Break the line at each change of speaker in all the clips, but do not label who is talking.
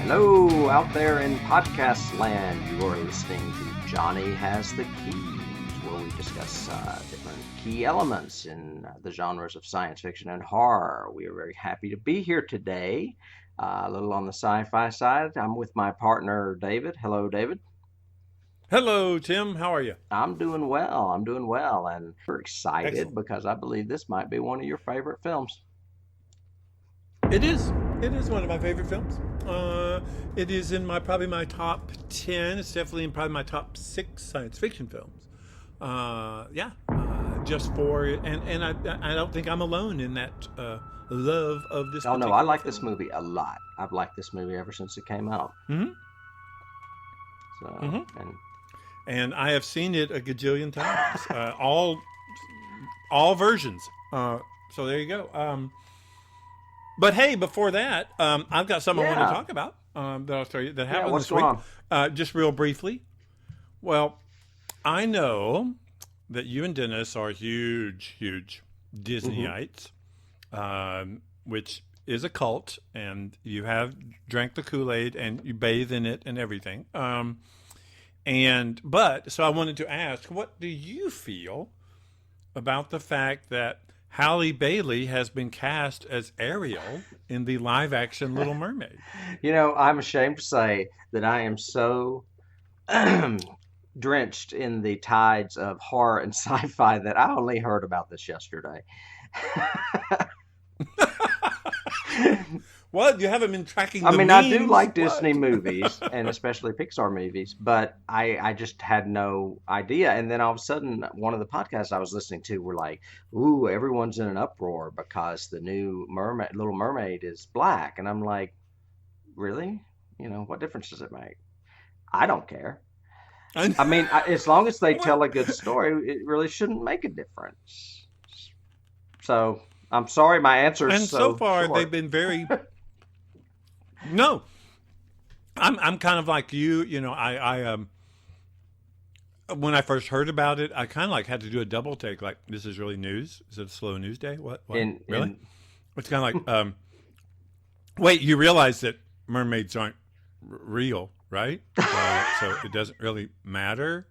Hello, out there in podcast land. You are listening to Johnny Has the Keys, where we discuss different key elements in the genres of science fiction and horror. We are very happy to be here today, a little on the sci-fi side. I'm with my partner, David. Hello, David.
Hello, Tim. How are you?
I'm doing well. And we're excited
Excellent.
because I believe this might be one of your favorite films.
It is. It is one of my favorite films. It is in probably my top 10. It's definitely in probably my top 6 science fiction films. Just for and I don't think I'm alone in that love of this.
Oh no, I like
film.
this movie a lot. I've liked this movie ever since it came out.
Mm-hmm.
So
Mm-hmm. And I have seen it a gajillion times. All versions. So there you go. But hey, before that, I've got something I want to talk about that I'll tell you that happened
what's
this week.
going on?
Just real briefly. Well, I know that you and Dennis are huge Disneyites, which is a cult, and you have drank the Kool-Aid and you bathe in it and everything. So I wanted to ask, what do you feel about the fact that Halle Bailey has been cast as Ariel in the live-action Little Mermaid?
You know, I'm ashamed to say that I am so drenched in the tides of horror and sci-fi that I only heard about this yesterday.
Well, you haven't been tracking
I
the
mean,
memes.
I do like
What?
Disney movies, and especially Pixar movies, but I just had no idea. And then all of a sudden, one of the podcasts I was listening to were like, ooh, everyone's in an uproar because the new Little Mermaid is black. And I'm like, really? You know, what difference does it make? I don't care. I mean, as long as they tell a good story, it really shouldn't make a difference. So I'm sorry, my answer
And
is
so
so
far, they've
short.
been very. No, I'm kind of like you. You know, I when I first heard about it, I kind of like had to do a double take. Like, this is really news. Is it a slow news day? What? Really?
In
It's kind of like, wait, you realize that mermaids aren't real, right? So it doesn't really matter.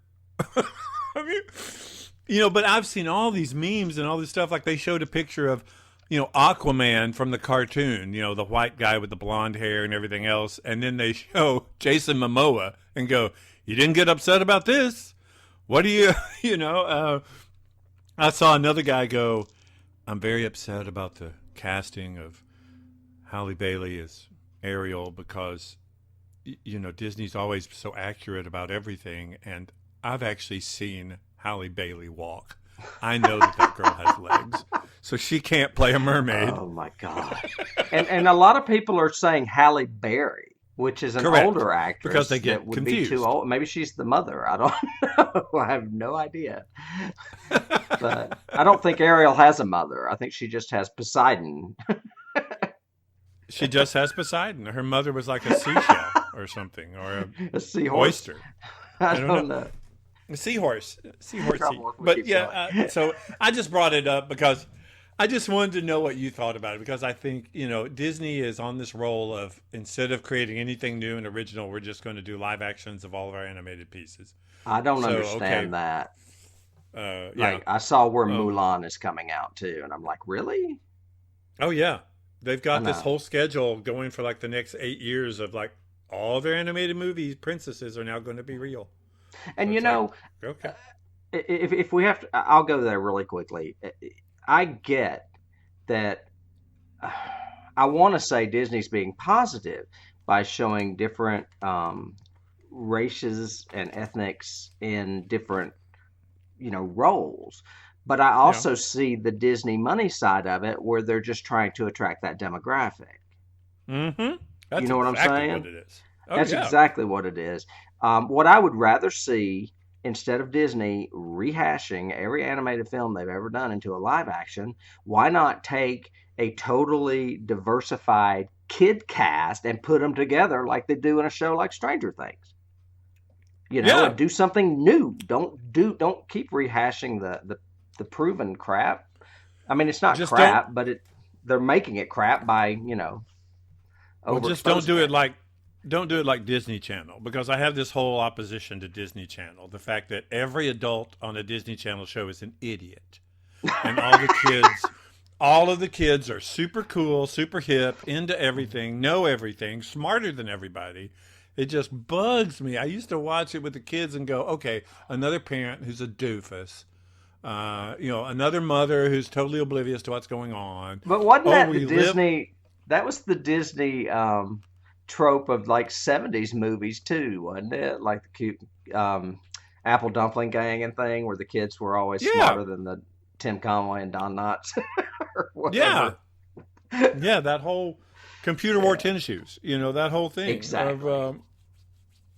I mean, but I've seen all these memes and all this stuff. Like, they showed a picture of, Aquaman from the cartoon, the white guy with the blonde hair and everything else. And then they show Jason Momoa and go, you didn't get upset about this. What do you, I saw another guy go, I'm very upset about the casting of Halle Bailey as Ariel because, Disney's always so accurate about everything. And I've actually seen Halle Bailey walk. I know that girl has legs, so she can't play a mermaid.
Oh my God. And a lot of people are saying Halle Berry, which is an
Correct.
older actress
Because they get
that would
confused.
be too old. Maybe she's the mother. I don't know. I have no idea. But I don't think Ariel has a mother. I think she just has Poseidon.
She just has Poseidon. Her mother was like a seashell or something, or a
A seahorse.
oyster.
I
don't
don't know.
A seahorse.
Trouble if we
But
keep
yeah, so I just brought it up because I just wanted to know what you thought about it, because I think, Disney is on this roll of, instead of creating anything new and original, we're just going to do live actions of all of our animated pieces.
I don't
So,
understand
okay.
that.
Yeah.
Like, I saw where
Oh,
Mulan is coming out too, and I'm like, really?
oh yeah. They've
I
got this
know.
whole schedule going for like the next 8 years of like all their animated movies, princesses are now going to be real. So
And
it's like, okay.
if we have to, I'll go there really quickly. I get that. I want to say Disney's being positive by showing different races and ethnics in different, roles. But I
Yeah.
also see the Disney money side of it, where they're just trying to attract that demographic.
Mm-hmm.
You
That's
know what I'm
exactly
saying?
what it is. Oh
That's
yeah.
exactly what it is. What I would rather see, instead of Disney rehashing every animated film they've ever done into a live action, why not take a totally diversified kid cast and put them together like they do in a show like Stranger Things?
Yeah.
And do something new. Don't keep rehashing the proven crap. I mean, it's not
Just
crap, but they're making it crap by,
just don't
overexposing
do
it.
it like don't do it like Disney Channel, because I have this whole opposition to Disney Channel. The fact that every adult on a Disney Channel show is an idiot. And all of the kids are super cool, super hip, into everything, know everything, smarter than everybody. It just bugs me. I used to watch it with the kids and go, okay, another parent who's a doofus. Another mother who's totally oblivious to what's going on.
But wasn't that the Disney? That was the Disney trope of like '70s movies too, wasn't it? Like the cute apple dumpling gang and thing, where the kids were always smarter than the Tim Conway and Don Knotts. Or whatever.
Yeah, that whole computer wore tennis shoes. That whole thing.
Exactly.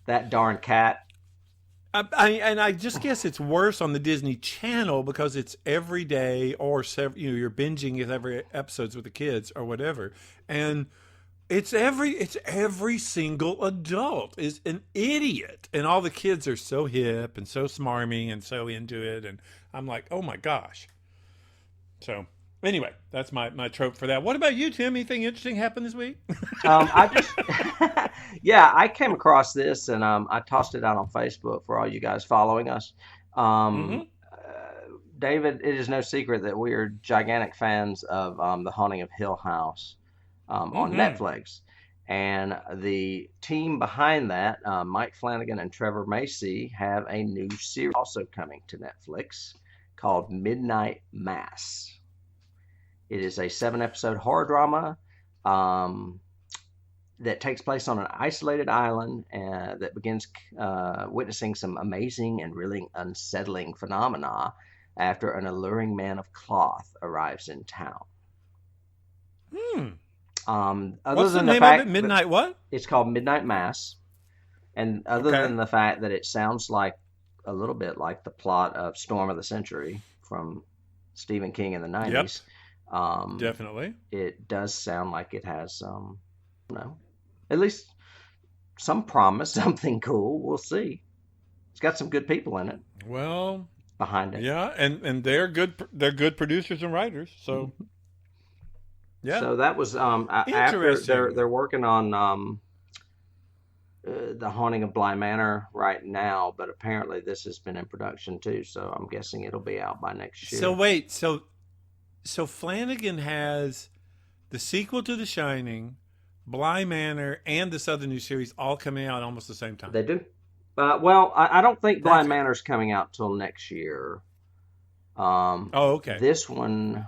That darn cat.
I just guess it's worse on the Disney Channel because it's every day, or you're binging every episodes with the kids or whatever, and it's every single adult is an idiot, and all the kids are so hip and so smarmy and so into it, and I'm like, oh my gosh. So anyway, that's my trope for that. What about you, Tim? Anything interesting happened this week?
I came across this and I tossed it out on Facebook for all you guys following us. David, it is no secret that we are gigantic fans of The Haunting of Hill House on Netflix. And the team behind that, Mike Flanagan and Trevor Macy, have a new series also coming to Netflix called Midnight Mass. It is a 7-episode horror drama that takes place on an isolated island that begins witnessing some amazing and really unsettling phenomena after an alluring man of cloth arrives in town.
What's the name of it? Midnight what?
It's called Midnight Mass. And other than the fact that it sounds like a little bit like the plot of Storm of the Century from Stephen King in the 90s.
Yep. Definitely.
It does sound like it has at least some promise, something cool. We'll see. It's got some good people in it.
Well,
behind it.
Yeah, and they're good. They're good producers and writers. So, yeah.
So that was after they're working on The Haunting of Bly Manor right now, but apparently this has been in production too. So I'm guessing it'll be out by next year.
So wait, so Flanagan has the sequel to The Shining, Bly Manor, and this other new series all coming out almost the same time.
They do. Well, I don't think Bly Manor's coming out till next year.
Okay.
This one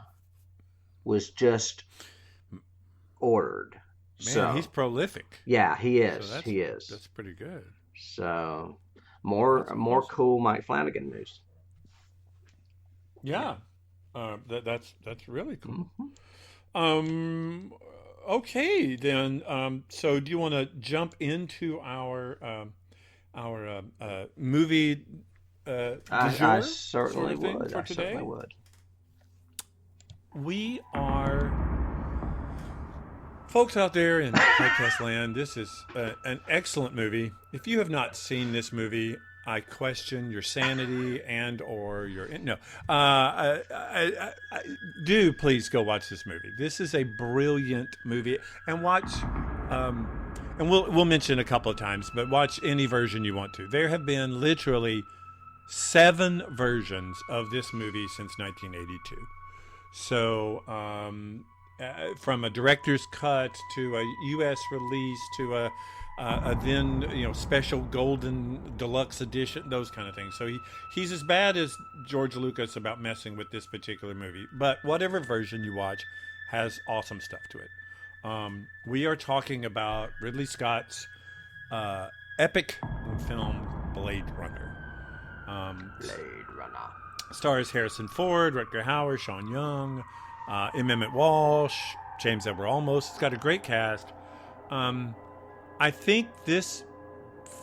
was just ordered.
Man, he's prolific.
Yeah, he is. So he is.
That's pretty good.
So more cool Mike Flanagan news.
Yeah, that's really cool. Mm-hmm. Okay, then. So, do you want to jump into our movie?
I certainly would.
For today?
I certainly would.
We are, folks out there in podcast land. This is an excellent movie. If you have not seen this movie, I question your sanity and or your do please go watch this movie. This is a brilliant movie, and watch and we'll mention a couple of times, but watch any version you want to. There have been literally 7 versions of this movie since 1982. So from a director's cut to a U.S. release to a then special golden deluxe edition, those kind of things. So he's as bad as George Lucas about messing with this particular movie. But whatever version you watch has awesome stuff to it. We are talking about Ridley Scott's epic film Blade Runner.
Blade Runner
stars Harrison Ford, Rutger Hauer, Sean Young, M. Emmett Walsh, James Edward Olmos. It's got a great cast. I think this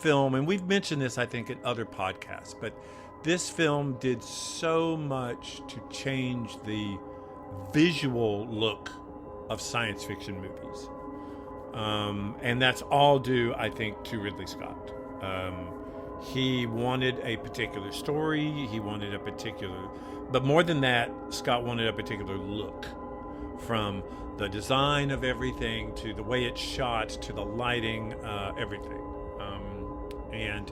film, and we've mentioned this, I think, in other podcasts, but this film did so much to change the visual look of science fiction movies. And that's all due, I think, to Ridley Scott. He wanted a particular story. He wanted a particular, but more than that, Scott wanted a particular look from the design of everything to the way it's shot to the lighting, everything. And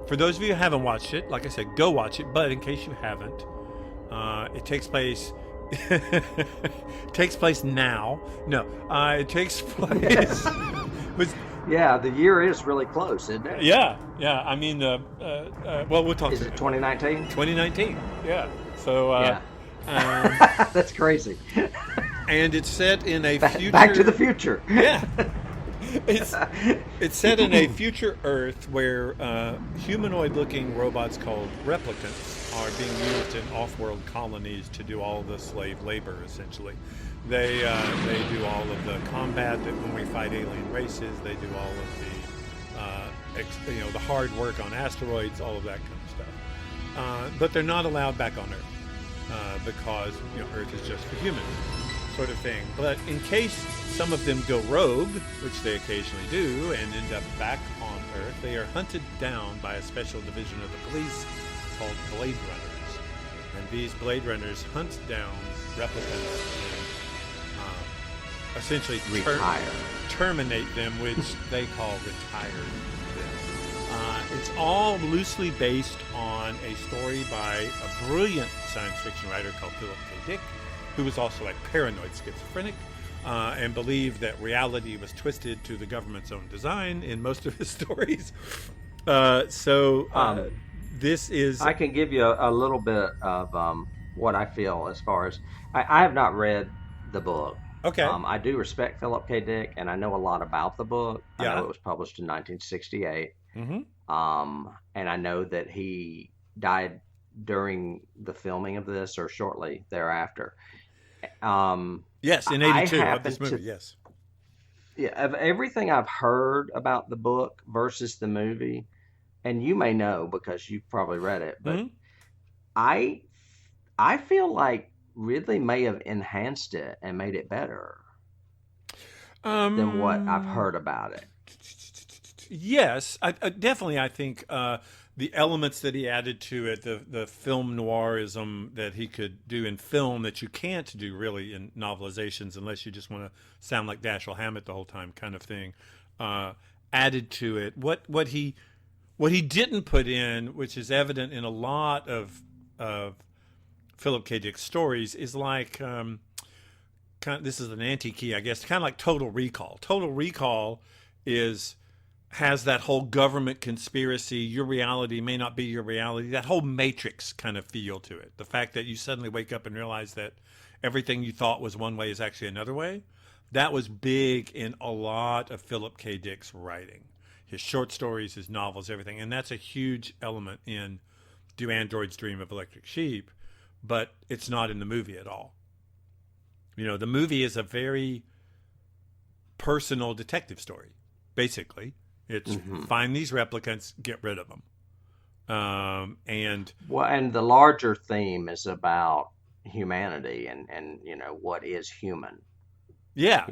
for those of you who haven't watched it, like I said, go watch it. But in case you haven't, it takes place. takes place now. No, it takes place. was,
Yeah, the year is really close, isn't it?
yeah. I mean, well, we'll talk.
Is it 2019?
2019. Yeah. So.
Yeah. That's crazy.
And it's set in a future.
Back to the future.
Yeah. It's set in a future Earth where humanoid-looking robots called replicants are being used in off-world colonies to do all the slave labor. Essentially, they do all of the combat. That when we fight alien races, they do all of the the hard work on asteroids, all of that kind of stuff. But they're not allowed back on Earth because Earth is just for humans, sort of thing. But in case some of them go rogue, which they occasionally do, and end up back on Earth, they are hunted down by a special division of the police called Blade Runners. And these Blade Runners hunt down replicants and essentially terminate them, which they call retire them. It's all loosely based on a story by a brilliant science fiction writer called Philip K. Dick, who was also a paranoid schizophrenic, and believed that reality was twisted to the government's own design in most of his stories. This is...
I can give you a little bit of what I feel as far as... I have not read the book.
Okay.
I do respect Philip K. Dick, and I know a lot about the book.
Yeah.
I know it was published in 1968.
Mm-hmm.
And I know that he died during the filming of this or shortly thereafter.
Yes, in 82 of this movie, yes.
Yeah, of everything I've heard about the book versus the movie, and you may know because you've probably read it, but I feel like Ridley may have enhanced it and made it better than what I've heard about it.
Yes, I definitely. I think the elements that he added to it, the film noirism that he could do in film that you can't do really in novelizations unless you just want to sound like Dashiell Hammett the whole time, kind of thing, added to it. What he didn't put in, which is evident in a lot of Philip K. Dick's stories, is like this is an anti-key, I guess, kind of like Total Recall. Total Recall has that whole government conspiracy, your reality may not be your reality, that whole Matrix kind of feel to it. The fact that you suddenly wake up and realize that everything you thought was one way is actually another way. That was big in a lot of Philip K. Dick's writing. His short stories, his novels, everything. And that's a huge element in Do Androids Dream of Electric Sheep, but it's not in the movie at all. The movie is a very personal detective story, basically. It's find these replicants, get rid of them. And
the larger theme is about humanity and what is human.
Yeah.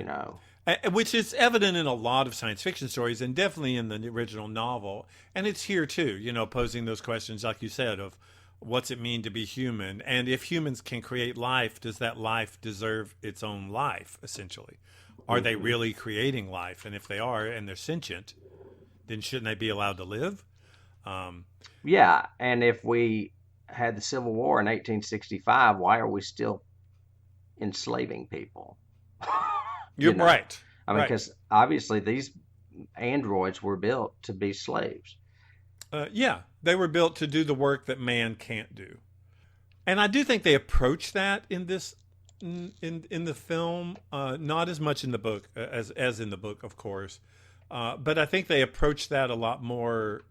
Which is evident in a lot of science fiction stories and definitely in the original novel. And it's here too, posing those questions, like you said, of what's it mean to be human? And if humans can create life, does that life deserve its own life, essentially? Are they really creating life? And if they are, and they're sentient, then shouldn't they be allowed to live?
Yeah, and if we had the Civil War in 1865, why are we still enslaving people?
You're right.
I mean, because obviously these androids were built to be slaves.
Yeah, they were built to do the work that man can't do. And I do think they approach that in this in the film, not as much in the book as in the book, of course. But I think they approach that a lot more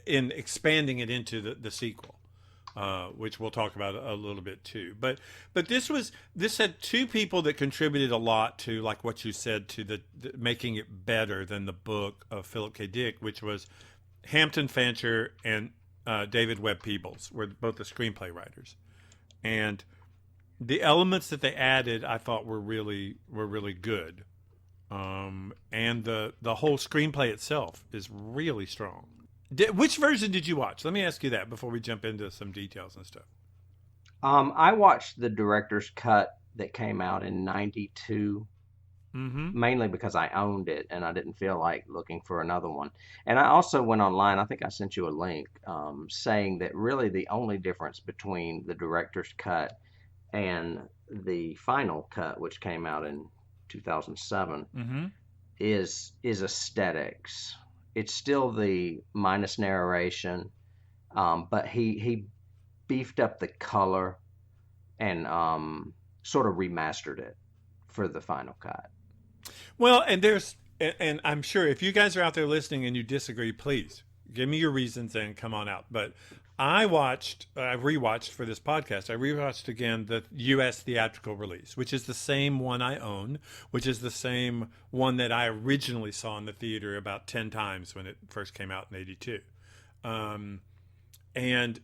in expanding it into the sequel, which we'll talk about a little bit too. But this had two people that contributed a lot to, like what you said, to the making it better than the book of Philip K. Dick, which was Hampton Fancher and David Webb Peebles were both the screenplay writers, and the elements that they added I thought were really good. And the whole screenplay itself is really strong. Which version did you watch? Let me ask you that before we jump into some details and stuff.
I watched the director's cut that came out in '92,
Mm-hmm.
mainly because I owned it and I didn't feel like looking for another one. And I also went online, I think I sent you a link, saying that really the only difference between the director's cut and the final cut, which came out in 2007,
Mm-hmm.
is aesthetics. It's still the minus narration, but he beefed up the color and sort of remastered it for the final cut.
Well, and I'm sure if you guys are out there listening and you disagree, please give me your reasons and come on out. But I rewatched for this podcast. I rewatched again the U.S. theatrical release, which is the same one I own, which is the same one that I originally saw in the theater about 10 times when it first came out in '82. And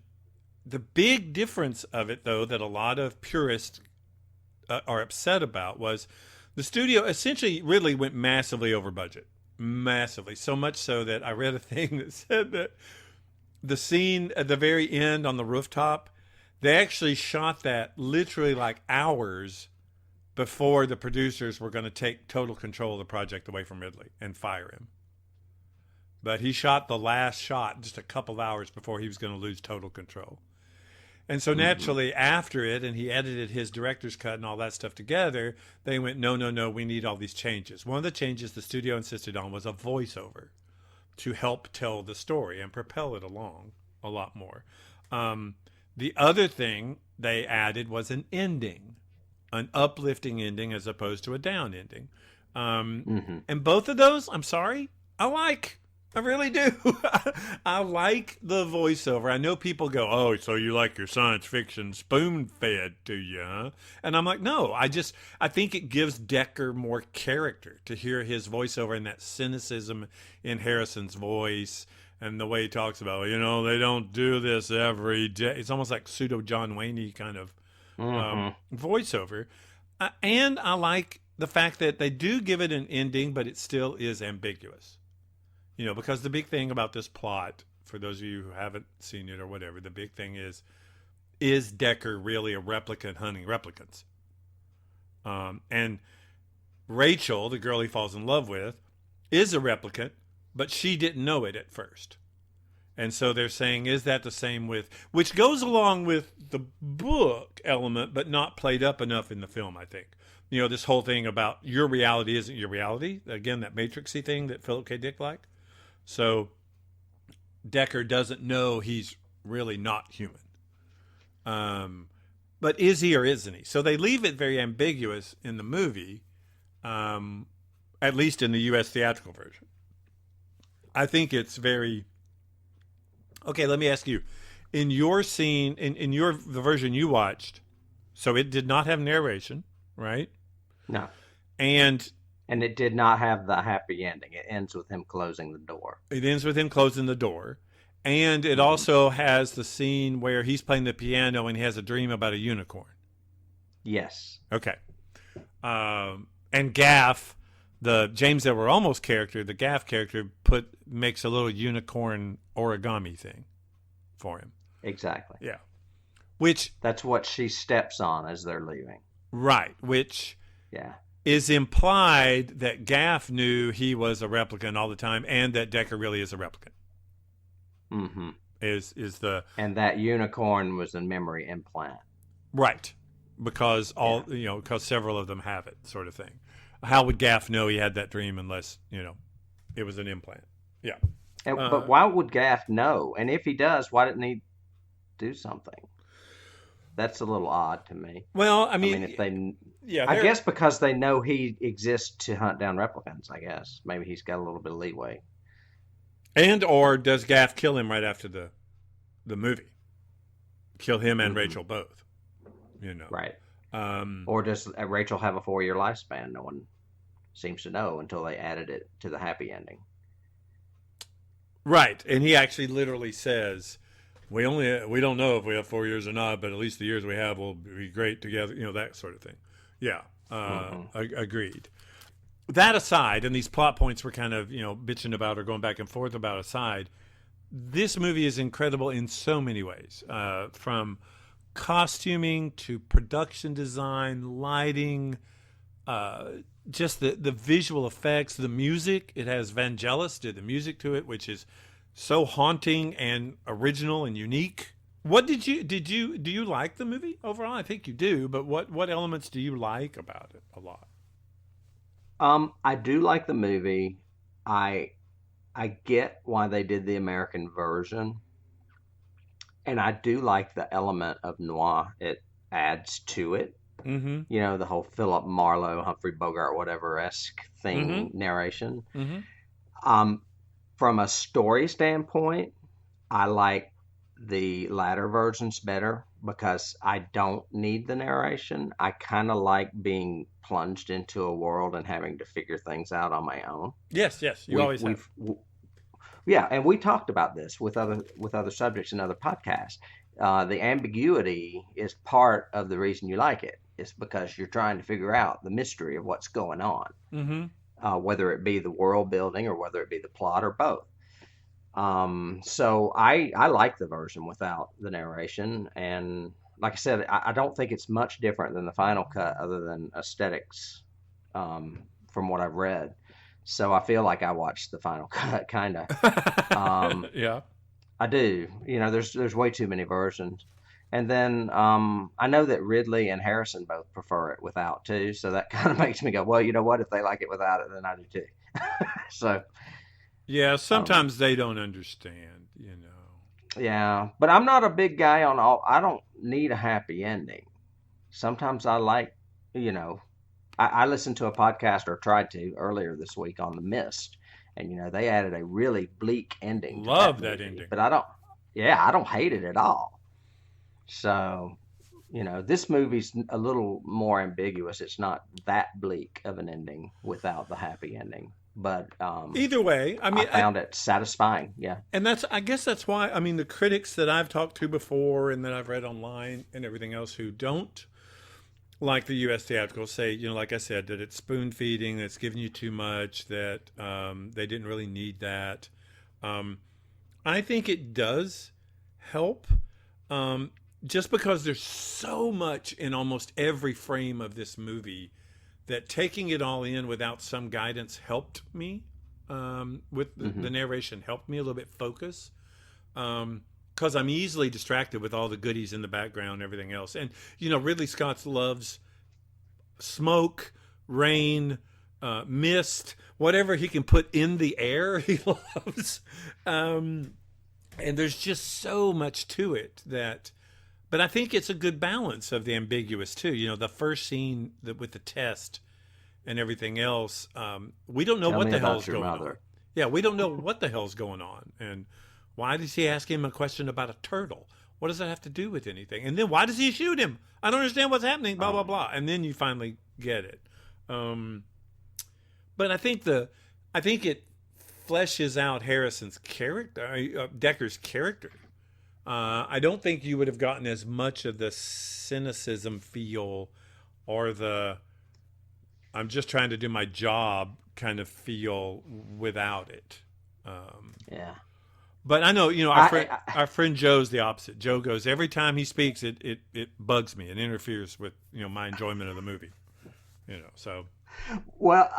the big difference of it, though, that a lot of purists are upset about was the studio essentially really went massively over budget. Massively. So much so that I read a thing that said that the scene at the very end on the rooftop, they actually shot that literally like hours before the producers were going to take total control of the project away from Ridley and fire him. But he shot the last shot just a couple hours before he was going to lose total control. And so naturally, after it, and he edited his director's cut and all that stuff together, they went, no, no, no, we need all these changes. One of the changes the studio insisted on was a voiceover to help tell the story and propel it along a lot more. The other thing they added was an ending, an uplifting ending as opposed to a down ending. And both of those, I'm sorry, I like. I really do. I like the voiceover. I know people go, oh, so you like your science fiction spoon-fed to you, huh? And I'm like, no, I think it gives Deckard more character to hear his voiceover and that cynicism in Harrison's voice and the way he talks about, they don't do this every day. It's almost like pseudo John Wayne kind of voiceover. And I like the fact that they do give it an ending, but it still is ambiguous. Because the big thing about this plot, for those of you who haven't seen it or whatever, the big thing is Deckard really a replicant hunting replicants? And Rachel, the girl he falls in love with, is a replicant, but she didn't know it at first. And so they're saying, is that the same with, which goes along with the book element, but not played up enough in the film, I think. This whole thing about your reality isn't your reality. Again, that matrixy thing that Philip K. Dick liked. So Deckard doesn't know he's really not human. But is he or isn't he? So they leave it very ambiguous in the movie, at least in the U.S. theatrical version. I think it's very... Okay, let me ask you. In your scene, in the version you watched, so it did not have narration, right?
No.
And
it did not have the happy ending. It ends with him closing the door.
It ends with him closing the door. And it also has the scene where he's playing the piano and he has a dream about a unicorn.
Yes.
Okay. And Gaff, the James That Were Almost character, the Gaff character, makes a little unicorn origami thing for him.
Exactly.
Yeah.
That's what she steps on as they're leaving.
Right. Which...
Yeah.
Is implied that Gaff knew he was a replicant all the time, and that Deckard really is a replicant.
Mm-hmm.
And
that unicorn was a memory implant.
Right, because because several of them have it, sort of thing. How would Gaff know he had that dream unless it was an implant? Yeah.
But why would Gaff know? And if he does, why didn't he do something? That's a little odd to me.
Well, I mean
if they... Yeah, I guess because they know he exists to hunt down replicants, I guess. Maybe he's got a little bit of leeway.
Or does Gaff kill him right after the movie? Kill him and Rachel both.
Right. Or does Rachel have a 4-year lifespan? No one seems to know until they added it to the happy ending.
Right. And he actually literally says, we don't know if we have 4 years or not, but at least the years we have will be great together, that sort of thing. Yeah, agreed. That aside, and these plot points we're kind of, bitching about or going back and forth about aside, this movie is incredible in so many ways. From costuming to production design, lighting, just the visual effects, the music. It has Vangelis did the music to it, which is so haunting and original and unique. What do you like the movie overall? I think you do, but what elements do you like about it a lot?
I do like the movie. I I get why they did the American version, and I do like the element of noir it adds to it.
Mm-hmm.
You know, the whole Philip Marlowe, Humphrey Bogart, whatever esque thing
Mm-hmm.
narration.
Mm-hmm.
Um, from a story standpoint, I like the latter versions better because I don't need the narration. I kind of like being plunged into a world and having to figure things out on my own.
Yes, yes, you
We've
always have.
we've Yeah, and we talked about this with other subjects in other podcasts. The ambiguity is part of the reason you like it. It's because you're trying to figure out the mystery of what's going on,
Mm-hmm.
whether it be the world building or whether it be the plot or both. So I like the version without the narration, and like I said, I don't think it's much different than the final cut, other than aesthetics, from what I've read. So I feel like I watched the final cut, kind of. Um,
Yeah.
I do. You know, there's way too many versions. And then I know that Ridley and Harrison both prefer it without too, so that kind of makes me go, well, you know what? If they like it without it, then I do too. So
Yeah,
um,
sometimes they don't understand, you know.
yeah, but I'm not a big guy on all. I don't need a happy ending. Sometimes I like, you know, I listened to a podcast or tried to earlier this week on The Mist, and you know they added a really bleak ending to that
Love that
movie,
ending.
but I don't. Yeah, I don't hate it at all. So, you know, this movie's a little more ambiguous. It's not that bleak of an ending without the happy ending, but
Either way, I
I
mean,
found it satisfying. Yeah.
and I guess that's why, I mean, the critics that I've talked to before and that I've read online and everything else who don't like the U.S. theatrical say, you know, like I said, that it's spoon feeding, that it's giving you too much, that they didn't really need that. Um, I think it does help, um, just because there's so much in almost every frame of this movie that taking it all in without some guidance helped me. With the
Hmm.
narration helped me a little bit focus, because I'm easily distracted with all the goodies in the background and everything else. And you know, Ridley Scott loves smoke, rain, mist, whatever he can put in the air. He loves, um, and there's just so much to it that. But I think it's a good balance of the ambiguous too. You know, the first scene with the test and everything else, we don't know
Tell
what
me
the
about
hell's
your
going on.
mother.
Yeah, we don't know what the hell's going on. And why does he ask him a question about a turtle? What does that have to do with anything? And then why does he shoot him? I don't understand what's happening, blah, blah,
Um,
blah. And then you finally get it. Um, but I think it fleshes out Harrison's character, Decker's character. I don't think you would have gotten as much of the cynicism feel or the I'm just trying to do my job kind of feel without it. Um,
yeah.
but I know, you know,
I
our friend Joe's the opposite. Joe goes every time he speaks, it bugs me. It interferes with my enjoyment of the movie. You know, so
Well,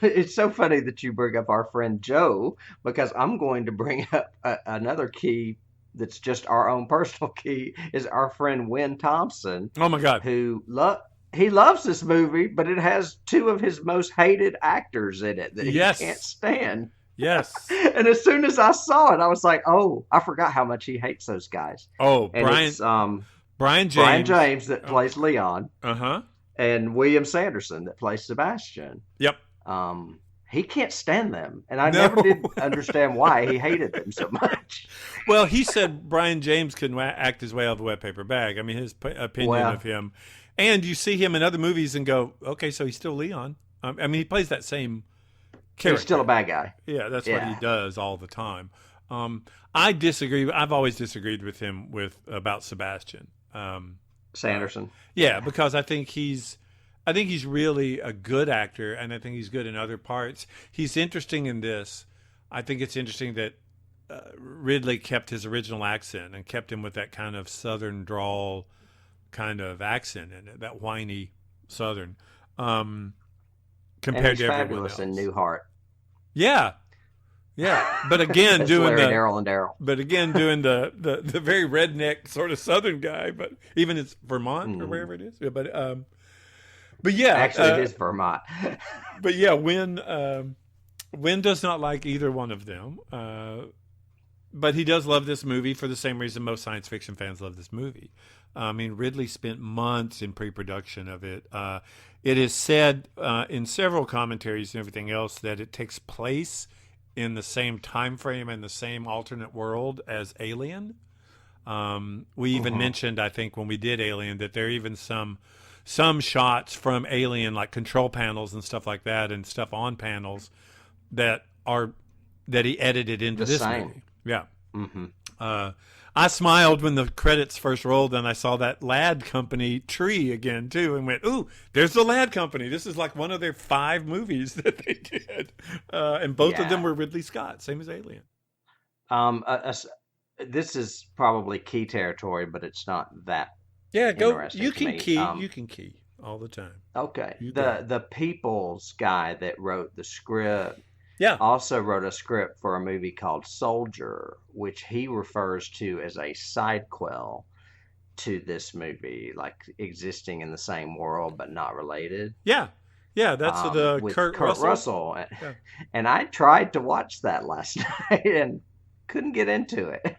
it's so funny that you bring up our friend Joe because I'm going to bring up another key that's just our own personal key is our friend Wynn Thompson,
oh my god,
who he loves this movie, but it has two of his most hated actors in it that he can't
yes,
stand.
yes.
And as soon as I saw it, I was like, "Oh, I forgot how much he hates those guys."
Oh,
And it's
Brian
Brian
James.
James that plays Leon
Uh-huh.
and William Sanderson that plays Sebastian.
Yep.
He can't stand them, and I never
No.
did understand why he hated them so much.
Well, he said Brian James can act his way out of the wet paper bag. I mean, his opinion of
Well,
him, and you see him in other movies and go, okay, so he's still Leon. I mean, he plays that same
he's still a
character.
bad guy.
Yeah, that's what he
Yeah,
does all the time. I disagree. I've always disagreed with him about Sebastian. Uh,
Sanderson.
yeah, because I think he's really a good actor, and I think he's good in other parts. He's interesting in this. I think it's interesting that Ridley kept his original accent and kept him with that kind of Southern drawl kind of accent in it, that whiny Southern,
And
compared
he's
to everyone
fabulous in
else.
Newhart.
Yeah, yeah. But again,
As
doing
Larry,
the
Daryl, and Daryl.
but again doing the very redneck sort of Southern guy, but even it's Vermont or wherever it is. Yeah, but yeah,
Actually, it is Vermont.
but yeah, Wynn does not like either one of them. But he does love this movie for the same reason most science fiction fans love this movie. I mean, Ridley spent months in pre-production of it. It is said in several commentaries and everything else that it takes place in the same time frame and the same alternate world as Alien. We even mentioned, I think, when we did Alien, that there are even some shots from Alien, like control panels and stuff like that, and stuff on panels that he edited into this movie. Yeah. I smiled when the credits first rolled and I saw that Ladd Company tree again too, and went, "Ooh, there's the Ladd Company." This is like one of their 5 movies that they did, and both of them were Ridley Scott, same as Alien.
This is probably key territory, but it's not that.
Yeah, go.
Interesting
You
to
can
me.
key. You can key all the time.
Okay.
You go.
The Peoples guy that wrote the script
Yeah.
also wrote a script for a movie called Soldier, which he refers to as a sidequel to this movie, like existing in the same world but not related.
Yeah. Yeah. That's the
With
Kurt Russell. Yeah.
And I tried to watch that last night and couldn't get into it.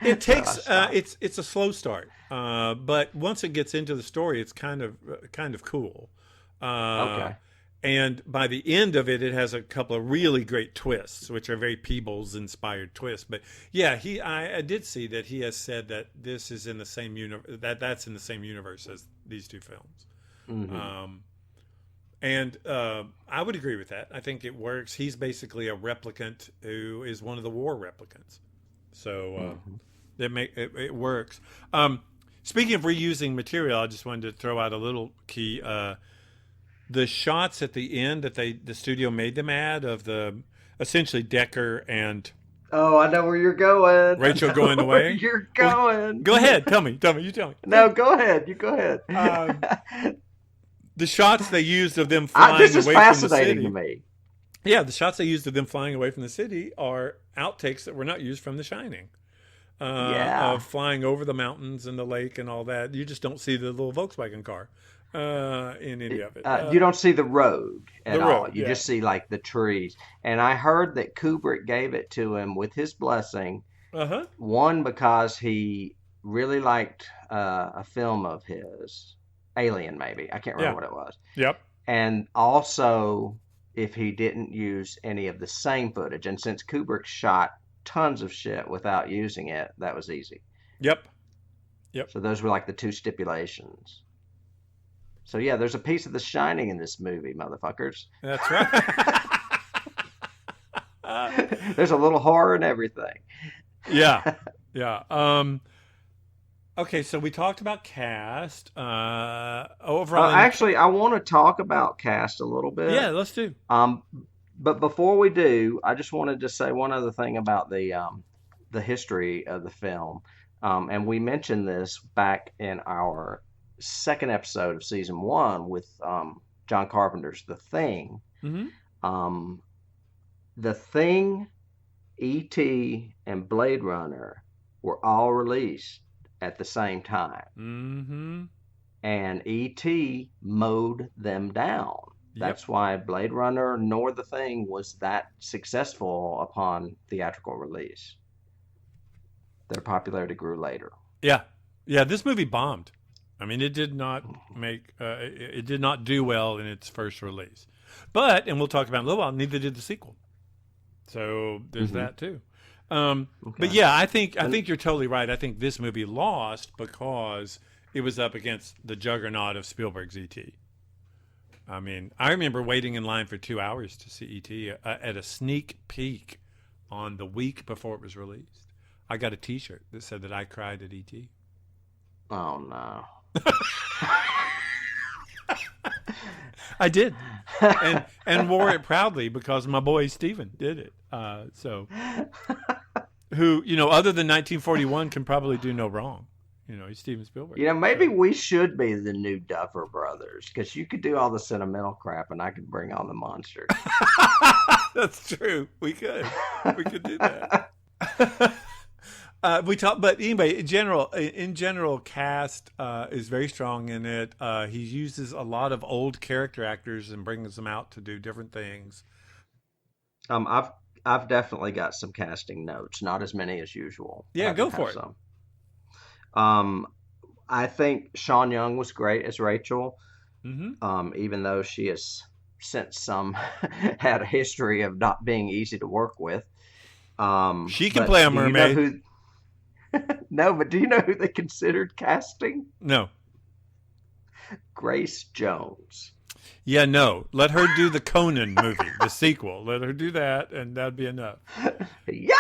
It takes it's a slow start, but once it gets into the story, it's kind of cool.
Okay.
And by the end of it, it has a couple of really great twists, which are very Peebles-inspired twists. But yeah, I did see that he has said that this is in the same that's in the same universe as these 2 films. And I would agree with that. I think it works. He's basically a replicant who is one of the war replicants. So it works. Speaking of reusing material, I just wanted to throw out a little key. The shots at the end that the studio made them at of the essentially Deckard and
I know where you're going.
Rachel going away.
You're going.
Go ahead. Tell me. You tell me.
No, go ahead. You go ahead.
The shots they used of them flying
this is
away from the
fascinating
city.
to me.
Yeah, the shots they used of them flying away from the city are outtakes that were not used from The Shining. Of flying over the mountains and the lake and all that. You just don't see the little Volkswagen car in any of it.
You don't see the road at all. You
yeah.
just see like the trees. And I heard that Kubrick gave it to him with his blessing. One, because he really liked a film of his, Alien maybe. I can't remember what it was.
Yep.
And also if he didn't use any of the same footage. And since Kubrick shot tons of shit without using it, that was easy.
Yep.
So those were like the 2 stipulations. So yeah, there's a piece of The Shining in this movie, motherfuckers.
That's right.
There's a little horror and everything.
Yeah. Okay, so we talked about cast. Overall,
actually, I want to talk about cast a little bit.
Yeah, let's do.
But before we do, I just wanted to say one other thing about the history of the film. And we mentioned this back in our 2nd episode of season 1 with John Carpenter's The Thing. The Thing, E.T., and Blade Runner were all released at the same time. And E.T. mowed them down. That's why Blade Runner nor The Thing was that successful upon theatrical release. Their popularity grew later.
Yeah. This movie bombed. I mean, it did not it did not do well in its first release. But, and we'll talk about it in a little while, neither did the sequel. So there's that too. But yeah, I think you're totally right. I think this movie lost because it was up against the juggernaut of Spielberg's E.T. I mean, I remember waiting in line for 2 hours to see E.T. At a sneak peek on the week before it was released. I got a T-shirt that said that I cried at E.T.
Oh, no.
I did. And wore it proudly because my boy Steven did it. So who, other than 1941, can probably do no wrong. He's Steven Spielberg.
Maybe
So.
we should be the new Duffer Brothers because you could do all the sentimental crap and I could bring on the monsters.
That's true. We could. We could do that. But anyway, in general, cast is very strong in it. He uses a lot of old character actors and brings them out to do different things.
I've definitely got some casting notes, not as many as usual.
Yeah, go for it.
Some. I think Sean Young was great as Rachel.
Mm-hmm.
Even though she has since some had a history of not being easy to work with.
She can play a mermaid.
No, but do you know who they considered casting?
No.
Grace Jones.
Yeah, no. Let her do the Conan movie, the sequel. Let her do that, and that'd be enough.
Yeah!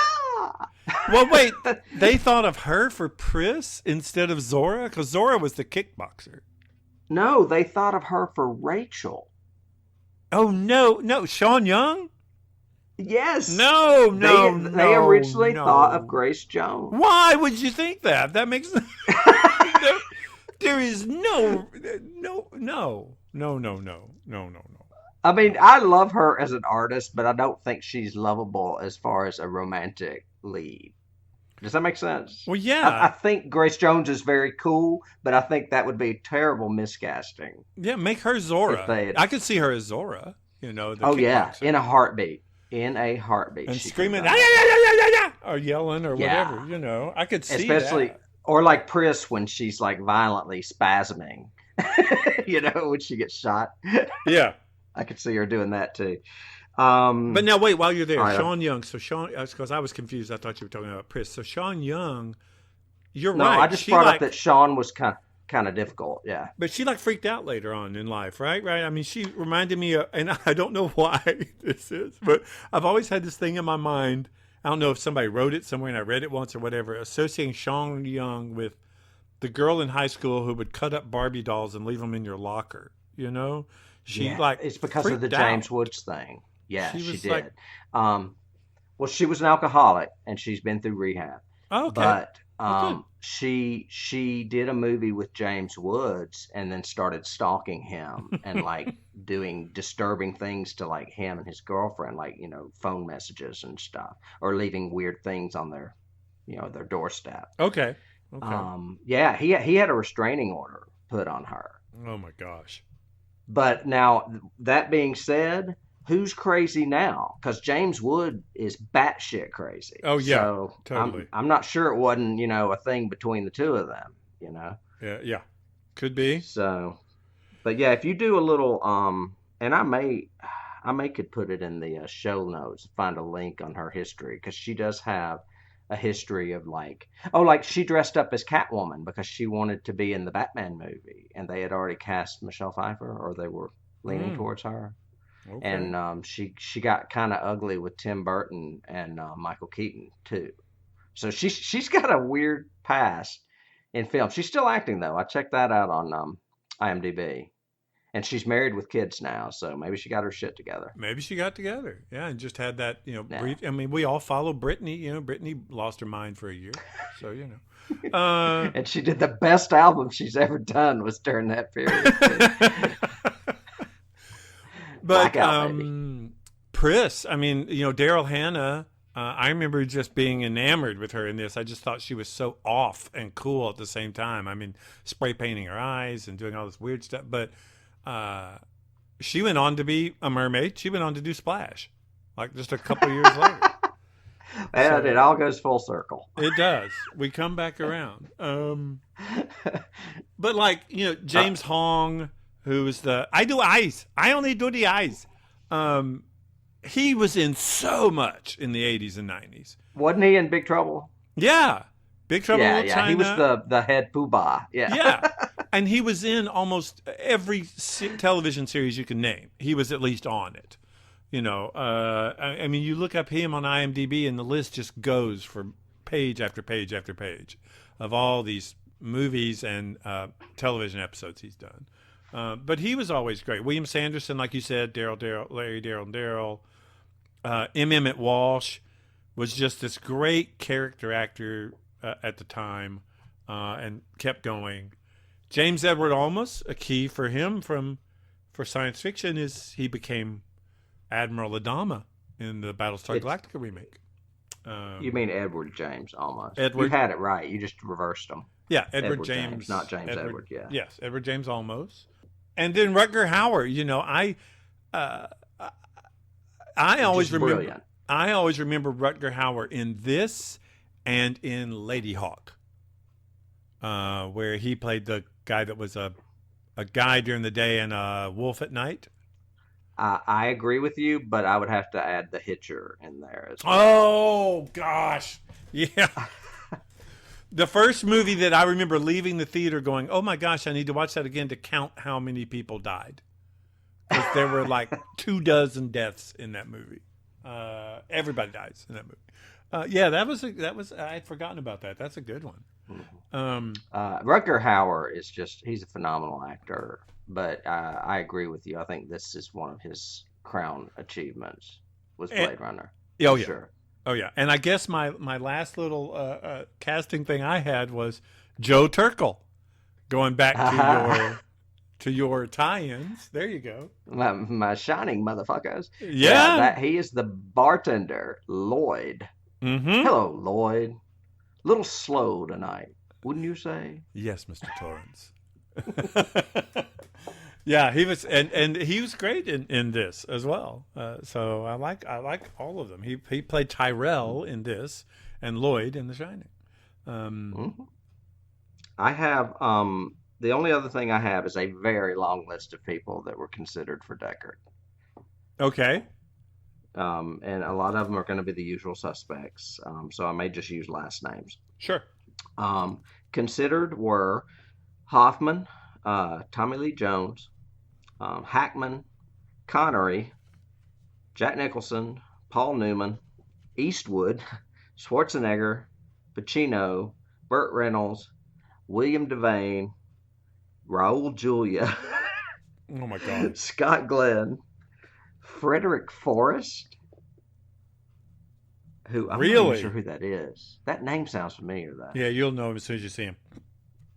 Well, wait. They thought of her for Pris instead of Zora? Because Zora was the kickboxer.
No, they thought of her for Rachel.
Oh, no. Sean Young?
Yes.
No.
They originally thought of Grace Jones.
Why would you think that? That makes there is no.
I mean, I love her as an artist, but I don't think she's lovable as far as a romantic lead. Does that make sense?
Well, yeah.
I think Grace Jones is very cool, but I think that would be terrible miscasting.
Yeah, make her Zora. I could see her as Zora.
Yeah, in a heartbeat. In a heartbeat.
And screaming, yeah, or yelling or whatever, I could see
especially,
that.
Or like Pris when she's like violently spasming, when she gets shot.
Yeah.
I could see her doing that too.
But now wait, while you're there,
right,
Sean Young. So because I was confused. I thought you were talking about Pris. So Sean Young, you're
no,
right.
I just brought up that Sean was kind of difficult, yeah.
But she freaked out later on in life, right? I mean, she reminded me of, and I don't know why this is, but I've always had this thing in my mind. I don't know if somebody wrote it somewhere and I read it once or whatever, associating Sean Young with the girl in high school who would cut up Barbie dolls and leave them in your locker. It's because of the James Woods thing. Yeah, she did. Well, she was an alcoholic and she's been through rehab. Oh, okay.
But she did a movie with James Woods and then started stalking him and doing disturbing things to him and his girlfriend, phone messages and stuff, or leaving weird things on their their doorstep.
Okay.
Yeah, he had a restraining order put on her.
Oh my gosh.
But now, that being said, who's crazy now? Because James Wood is batshit crazy.
Oh, yeah,
so
totally.
I'm not sure it wasn't, a thing between the two of them,
Yeah, could be.
So, but yeah, if you do a little, and I may could put it in the show notes, find a link on her history, because she does have a history of she dressed up as Catwoman because she wanted to be in the Batman movie, and they had already cast Michelle Pfeiffer, or they were leaning towards her. Okay. And she got kind of ugly with Tim Burton and Michael Keaton too. So she's got a weird past in film. She's still acting though. I checked that out on IMDb. And she's married with kids now, so maybe she got her shit together.
Maybe she got together, yeah, and just had that, brief. I mean, we all follow Britney. Britney lost her mind for a year, so
and she did the best album she's ever done was during that period.
But Pris, I mean, Daryl Hannah. I remember just being enamored with her in this. I just thought she was so off and cool at the same time. I mean, spray painting her eyes and doing all this weird stuff, but. She went on to be a mermaid. She went on to do Splash, just a couple of years later.
And it all goes full circle.
It does. We come back around. But James Hong, who was I do eyes. I only do the eyes. He was in so much in the 80s and 90s.
Wasn't he in Big Trouble?
Yeah. Big Trouble in Little China.
He was the head poobah. Yeah.
Yeah. And he was in almost every television series you can name. He was at least on it. I mean, you look up him on IMDb and the list just goes for page after page after page of all these movies and television episodes he's done. But he was always great. William Sanderson, like you said, Larry, Daryl, and Daryl. M. Emmett Walsh, was just this great character actor at the time, and kept going. James Edward Olmos, a key for him for science fiction is he became Admiral Adama in the Battlestar Galactica remake.
You mean Edward James almost.
Edward,
you had it right. You just reversed them.
Yeah, Edward James.
Not James Edward, yeah.
Yes, Edward James Olmos. And then Rutger Hauer, I always remember
brilliant.
I always remember Rutger Hauer in this and in Lady Hawk. Where he played the guy that was a guy during the day and a wolf at night.
I agree with you, but I would have to add the Hitcher in there as well.
Oh, gosh. Yeah. The first movie that I remember leaving the theater going, oh, my gosh, I need to watch that again to count how many people died. Because there were like 24 deaths in that movie. Everybody dies in that movie. Yeah, that was I had forgotten about that. That's a good one.
Rutger Hauer is he's a phenomenal actor, but I agree with you. I think this is one of his crown achievements was Blade Runner.
Oh yeah,
sure.
Oh yeah, and I guess my last little casting thing I had was Joe Turkel, going back to your tie-ins. There you go.
My shining motherfuckers.
Yeah,
he is the bartender, Lloyd.
Mm-hmm.
Hello, Lloyd. Little slow tonight, wouldn't you say?
Yes, Mr. Torrance. Yeah, he was, and he was great in this as well. So I like all of them. He played Tyrell in this, and Lloyd in The Shining.
I have the only other thing I have is a very long list of people that were considered for Deckard.
Okay.
And a lot of them are going to be the usual suspects. So I may just use last names.
Sure.
Considered were Hoffman, Tommy Lee Jones, Hackman, Connery, Jack Nicholson, Paul Newman, Eastwood, Schwarzenegger, Pacino, Burt Reynolds, William Devane, Raul Julia.
Oh my God.
Scott Glenn, Frederick Forrest, who I'm not even sure who that is. That name sounds familiar, though.
Yeah, you'll know him as soon as you see him.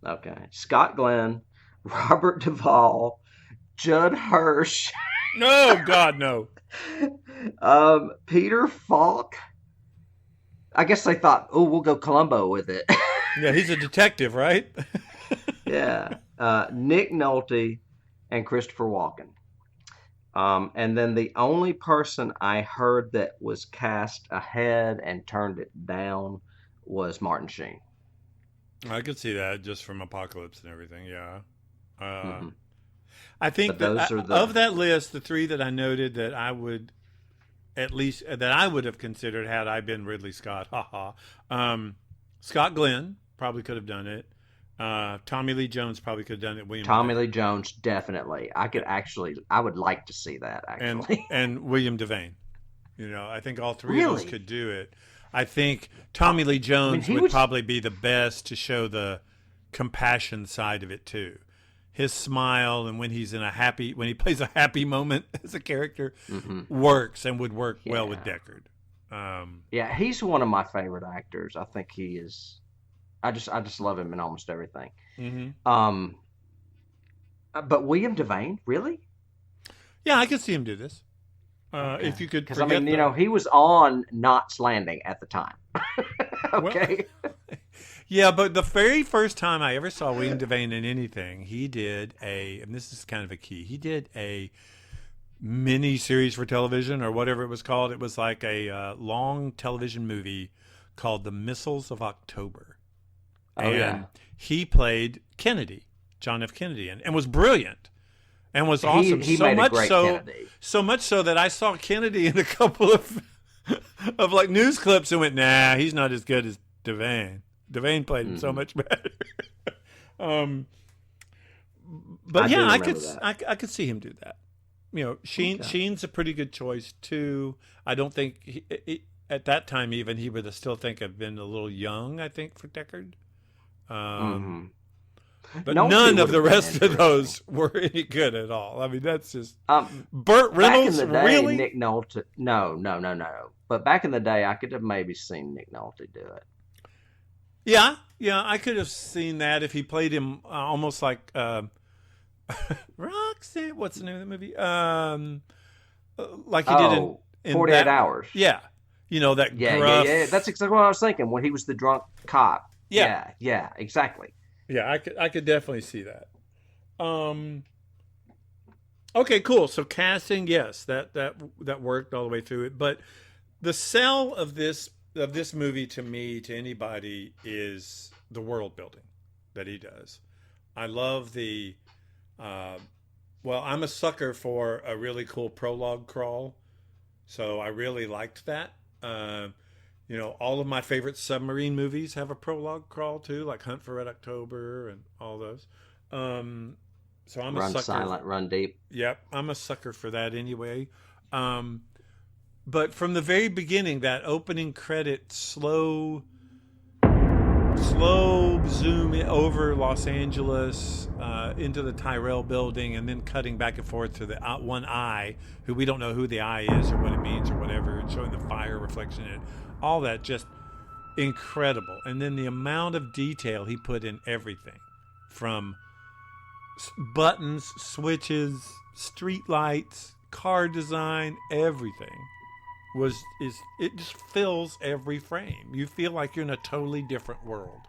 Okay. Scott Glenn, Robert Duvall, Judd Hirsch.
No, God, no.
Peter Falk. I guess they thought, oh, we'll go Columbo with it.
Yeah, he's a detective, right?
Yeah. Nick Nolte and Christopher Walken. And then the only person I heard that was cast ahead and turned it down was Martin Sheen.
I could see that just from Apocalypse and everything, yeah. I think that of that list, the three that I noted that I would have considered had I been Ridley Scott, Scott Glenn probably could have done it. Tommy Lee Jones probably could have done it.
Tommy Lee Jones, definitely. I would like to see that, actually.
And William Devane. I think all three of those could do it. I think Tommy Lee Jones would probably be the best to show the compassion side of it, too. His smile and when he plays a happy moment as a character works and would work well with Deckard.
Yeah, he's one of my favorite actors. I think he is. I just love him in almost everything. Mm-hmm. But William Devane, really?
Yeah, I could see him do this. Okay. If you could,
because he was on Knots Landing at the time. Okay.
Well, yeah, but the very first time I ever saw William Devane in anything, he did and this is kind of a key. He did a mini series for television or whatever it was called. It was like a long television movie called The Missiles of October. And he played Kennedy, John F. Kennedy, and was brilliant and was awesome.
He made a great Kennedy.
So much so that I saw Kennedy in a couple of like news clips and went, nah, he's not as good as Devane. Devane played him so much better. But yeah, I could see him do that. Sheen's a pretty good choice too. I don't think at that time even he would have still think have been a little young. I think for Deckard. But
Nolte
none
would
of the
have been
rest of
interesting.
those were any good at all. I mean, that's just Burt
Back in
Reynolds,
the day,
really?
Nick Nolte. No, no, no, no. But back in the day, I could have maybe seen Nick Nolte do it.
Yeah, yeah, I could have seen that if he played him almost like Roxanne. What's the name of the movie? Like he did
Oh,
in
48
that one.
hours.
Yeah, you know that
Yeah, yeah,
gruff.
yeah. That's exactly what I was thinking when he was the drunk cop.
Yeah,
Yeah, yeah, exactly.
yeah, I could definitely see that. Okay, cool. So casting, yes, that worked all the way through it. But the sell of this movie to me, to anybody, is the world building that he does. I love the. Well, I'm a sucker for a really cool prologue crawl, so I really liked that. All of my favorite submarine movies have a prologue crawl too, like Hunt for Red October and all those. So I'm a
Run
sucker.
silent, run deep.
Yep, I'm a sucker for that anyway. But from the very beginning, that opening credit, slow zoom over Los Angeles into the Tyrell building, and then cutting back and forth to the one eye, who we don't know who the eye is or what it means or whatever, and showing the fire reflection in it. All that just incredible. And then the amount of detail he put in everything, from buttons, switches, street lights, car design, everything it just fills every frame. You feel like you're in a totally different world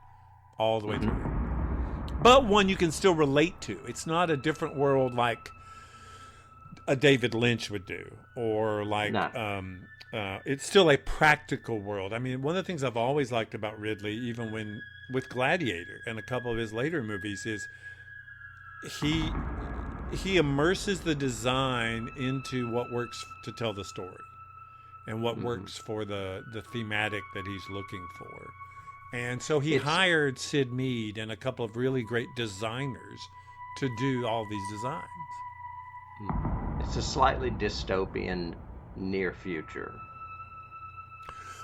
all the way through. But one you can still relate to. It's not a different world like a David Lynch would do, or like
No.
it's still a practical world. I mean, one of the things I've always liked about Ridley, even when with Gladiator and a couple of his later movies, is he immerses the design into what works to tell the story and what works for the thematic that he's looking for. And so he hired Sid Mead and a couple of really great designers to do all these designs.
It's a slightly dystopian near future.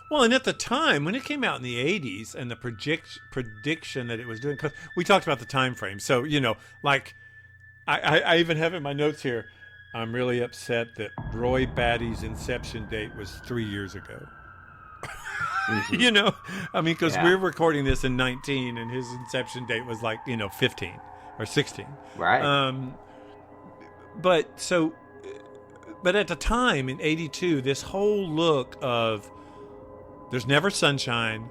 Well, and at the time, when it came out in the 80s and the prediction that it was doing, because we talked about the time frame. So, like, I even have in my notes here, I'm really upset that Roy Batty's inception date was 3 years ago. I mean, because we're recording this in 19 and his inception date was like, 15 or 16.
Right.
But at the time in 82, this whole look of there's never sunshine.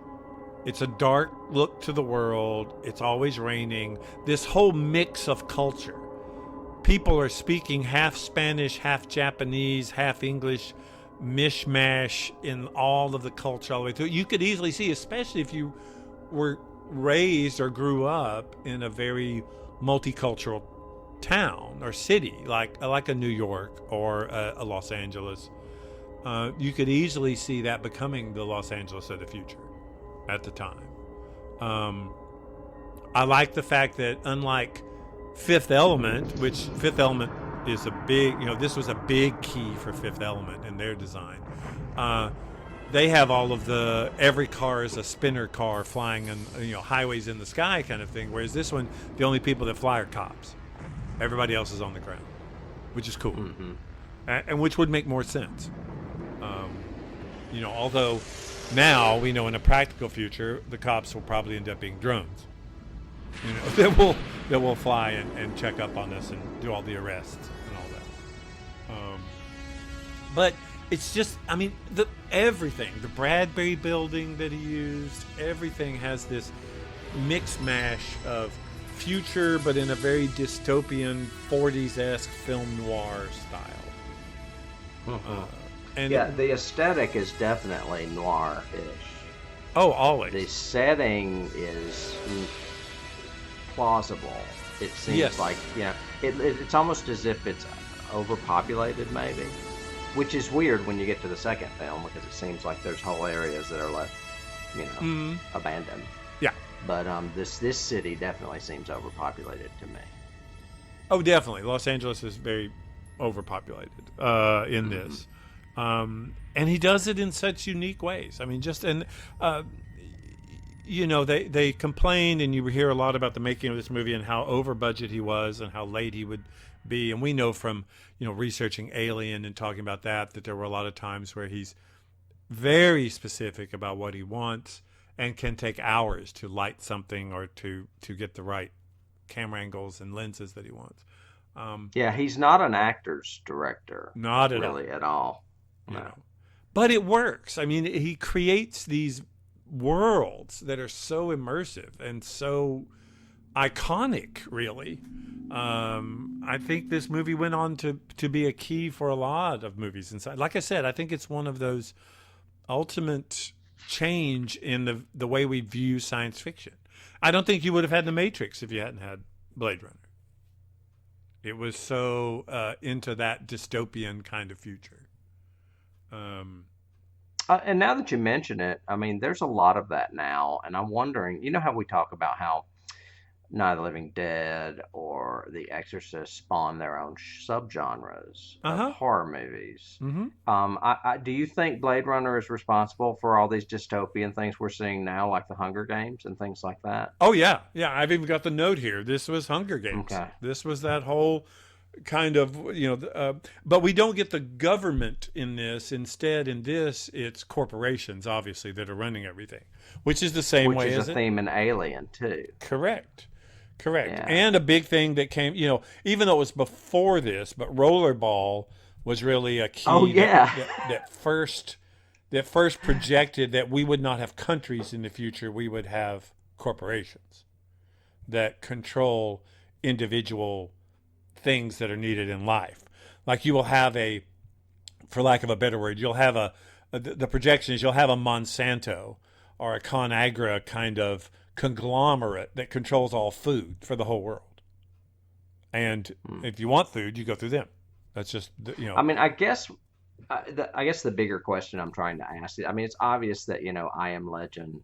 It's a dark look to the world. It's always raining. This whole mix of culture. People are speaking half Spanish, half Japanese, half English, mishmash in all of the culture all the way through. You could easily see, especially if you were raised or grew up in a very multicultural town or city, like a New York or a Los Angeles. You could easily see that becoming the Los Angeles of the future at the time. I like the fact that, unlike Fifth Element, which Fifth Element is a big, this was a big key for Fifth Element in their design. They have all of every car is a spinner car flying on, highways in the sky kind of thing. Whereas this one, the only people that fly are cops. Everybody else is on the ground, which is cool. And which would make more sense. Although now we know in a practical future, the cops will probably end up being drones. That will fly and check up on us and do all the arrests and all that. But it's just, I mean, everything, the Bradbury building that he used, everything has this mix mash of future, but in a very dystopian 40s-esque film noir style.
And the aesthetic is definitely noir-ish.
Oh, always.
The setting is plausible. It seems like, it's almost as if it's overpopulated, maybe, which is weird when you get to the second film, because it seems like there's whole areas that are left, abandoned.
Yeah.
But this city definitely seems overpopulated to me.
Oh, definitely. Los Angeles is very overpopulated in this. And he does it in such unique ways. I mean, they complained, and you hear a lot about the making of this movie and how over budget he was and how late he would be. And we know from, researching Alien and talking about that there were a lot of times where he's very specific about what he wants and can take hours to light something or to get the right camera angles and lenses that he wants.
Yeah, he's not an actor's director.
Not at
really
all.
at all. No.
But it works. I mean, he creates these worlds that are so immersive and so iconic, really. I think this movie went on to be a key for a lot of movies inside. Like I said, I think it's one of those ultimate change in the way we view science fiction. I don't think you would have had The Matrix if you hadn't had Blade Runner. It was so into that dystopian kind of future.
And now that you mention it, I mean, there's a lot of that now, and I'm wondering, how we talk about how Night of the Living Dead or The Exorcist spawn their own subgenres of horror movies.
Mm-hmm.
Do you think Blade Runner is responsible for all these dystopian things we're seeing now, like the Hunger Games and things like that?
Oh, yeah. Yeah, I've even got the note here. This was Hunger Games.
Okay.
This was that whole kind of, but we don't get the government in this. Instead, in this, it's corporations, obviously, that are running everything, which is the same way,
which is
isn't
a theme in Alien, too.
Correct.
Yeah.
And a big thing that came, even though it was before this, but Rollerball was really a key.
Oh, yeah.
that first projected that we would not have countries in the future. We would have corporations that control individual things that are needed in life. Like you will have for lack of a better word, you'll have the projection is you'll have a Monsanto or a ConAgra kind of conglomerate that controls all food for the whole world. And if you want food, you go through them. That's just,
I mean, I guess the bigger question I'm trying to ask is, I mean, it's obvious that, I Am Legend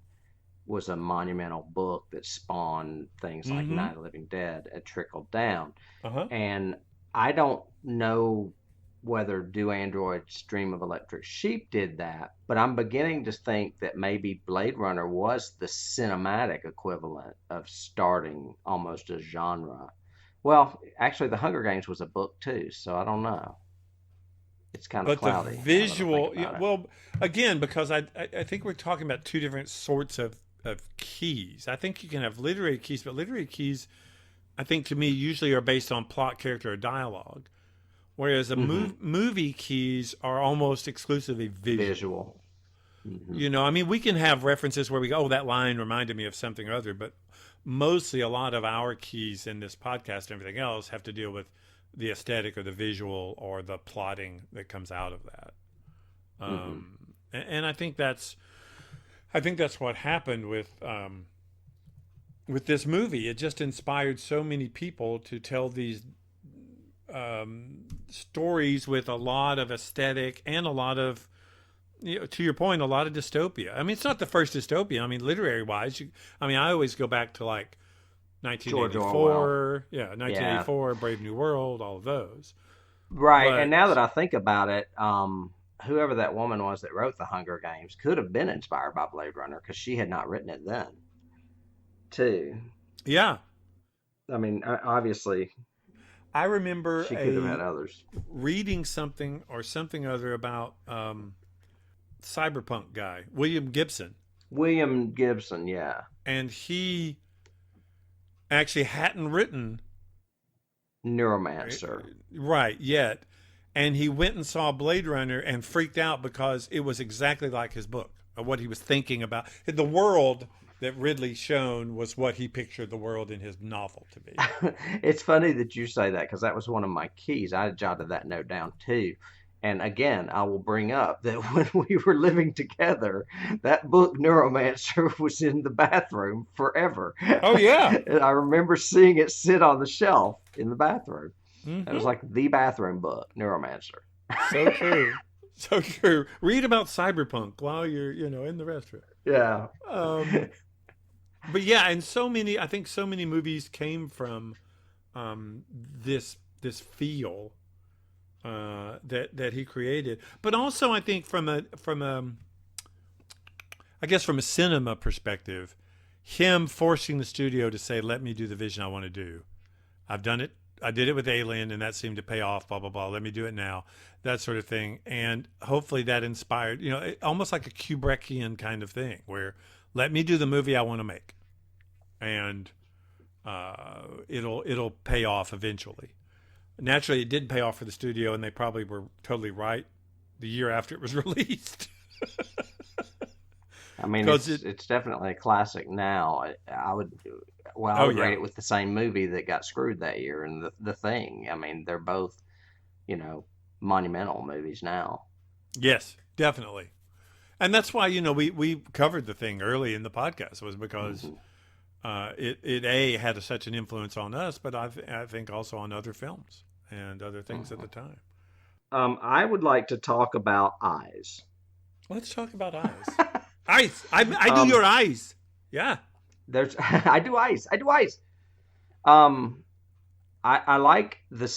was a monumental book that spawned things like Night of the Living Dead and trickled down. And I don't know whether Do Androids Dream of Electric Sheep did that, but I'm beginning to think that maybe Blade Runner was the cinematic equivalent of starting almost a genre. Well, actually, The Hunger Games was a book too, so I don't know. It's kind of cloudy.
But the visual, well, again, because I think we're talking about two different sorts of keys. I think you can have literary keys, but literary keys, I think to me, usually are based on plot, character, or dialogue. Whereas movie keys are almost exclusively visual. I mean, we can have references where we go, oh, that line reminded me of something or other, but mostly a lot of our keys in this podcast and everything else have to deal with the aesthetic or the visual or the plotting that comes out of that. And I think that's what happened with this movie. It just inspired so many people to tell these stories with a lot of aesthetic and a lot of, to your point, a lot of dystopia. I mean, it's not the first dystopia. I mean, literary wise, I always go back to like 1984, 1984, Brave New World, all of those.
Right, and now that I think about it, whoever that woman was that wrote The Hunger Games could have been inspired by Blade Runner because she had not written it then, too.
Yeah.
I mean, obviously,
I remember
she could have had others.
Reading something or something other about cyberpunk guy, William Gibson.
William Gibson, yeah.
And he actually hadn't written
Neuromancer.
Right, yet. And he went and saw Blade Runner and freaked out because it was exactly like his book, or what he was thinking about. The world that Ridley shown was what he pictured the world in his novel to be.
It's funny that you say that because that was one of my keys. I jotted that note down too. And again, I will bring up that when we were living together, that book Neuromancer was in the bathroom forever.
Oh, yeah.
And I remember seeing it sit on the shelf in the bathroom. It was like the bathroom book, Neuromancer.
So true. So true. Read about cyberpunk while you're, in the restroom.
Yeah.
But yeah, and I think so many movies came from this feel that he created, but also I think from a cinema perspective, him forcing the studio to say, let me do the vision I want to do. I've done it. I did it with Alien, and that seemed to pay off, blah, blah, blah. Let me do it now, that sort of thing. And hopefully that inspired, almost like a Kubrickian kind of thing where let me do the movie I want to make. And it'll pay off eventually. Naturally, it did pay off for the studio, and they probably were totally right the year after it was released.
I mean, it's definitely a classic now. I would rate it with the same movie that got screwed that year, and the Thing. I mean, they're both, monumental movies now.
Yes, definitely. And that's why, we covered The Thing early in the podcast, was because it had such an influence on us, but I think also on other films and other things at the time.
I would like to talk about eyes.
Let's talk about eyes. Eyes. I do your eyes. Yeah.
I do eyes. I like the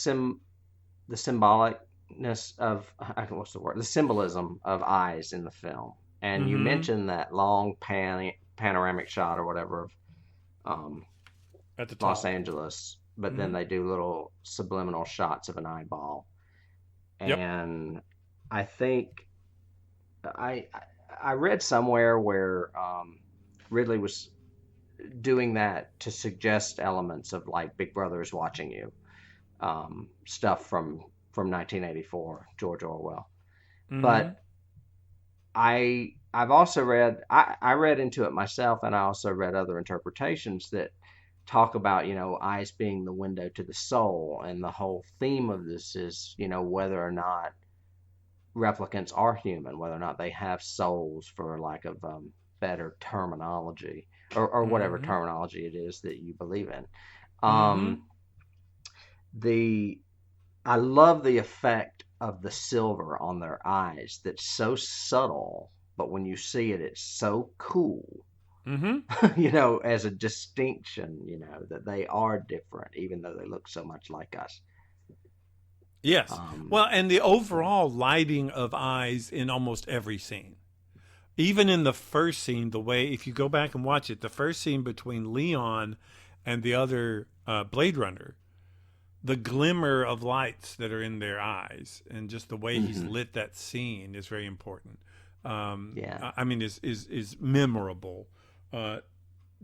symbolicness of, what's the word? The symbolism of eyes in the film. And you mentioned that long panoramic shot or whatever of
at the top.
Los Angeles, but then they do little subliminal shots of an eyeball. And I think I read somewhere where Ridley was doing that to suggest elements of like Big Brother is watching you, stuff from 1984, George Orwell. But I've also read I read into it myself, and I also read other interpretations that talk about eyes being the window to the soul, and the whole theme of this is whether or not replicants are human, whether or not they have souls, for lack of better terminology, or whatever terminology it is that you believe in. I love the effect of the silver on their eyes that's so subtle, but when you see it, it's so cool. As a distinction, that they are different, even though they look so much like us.
Yes. Well, and the overall lighting of eyes in almost every scene. Even in the first scene, the way, if you go back and watch it, the first scene between Leon and the other Blade Runner, the glimmer of lights that are in their eyes and just the way he's lit that scene is very important. I mean, is memorable.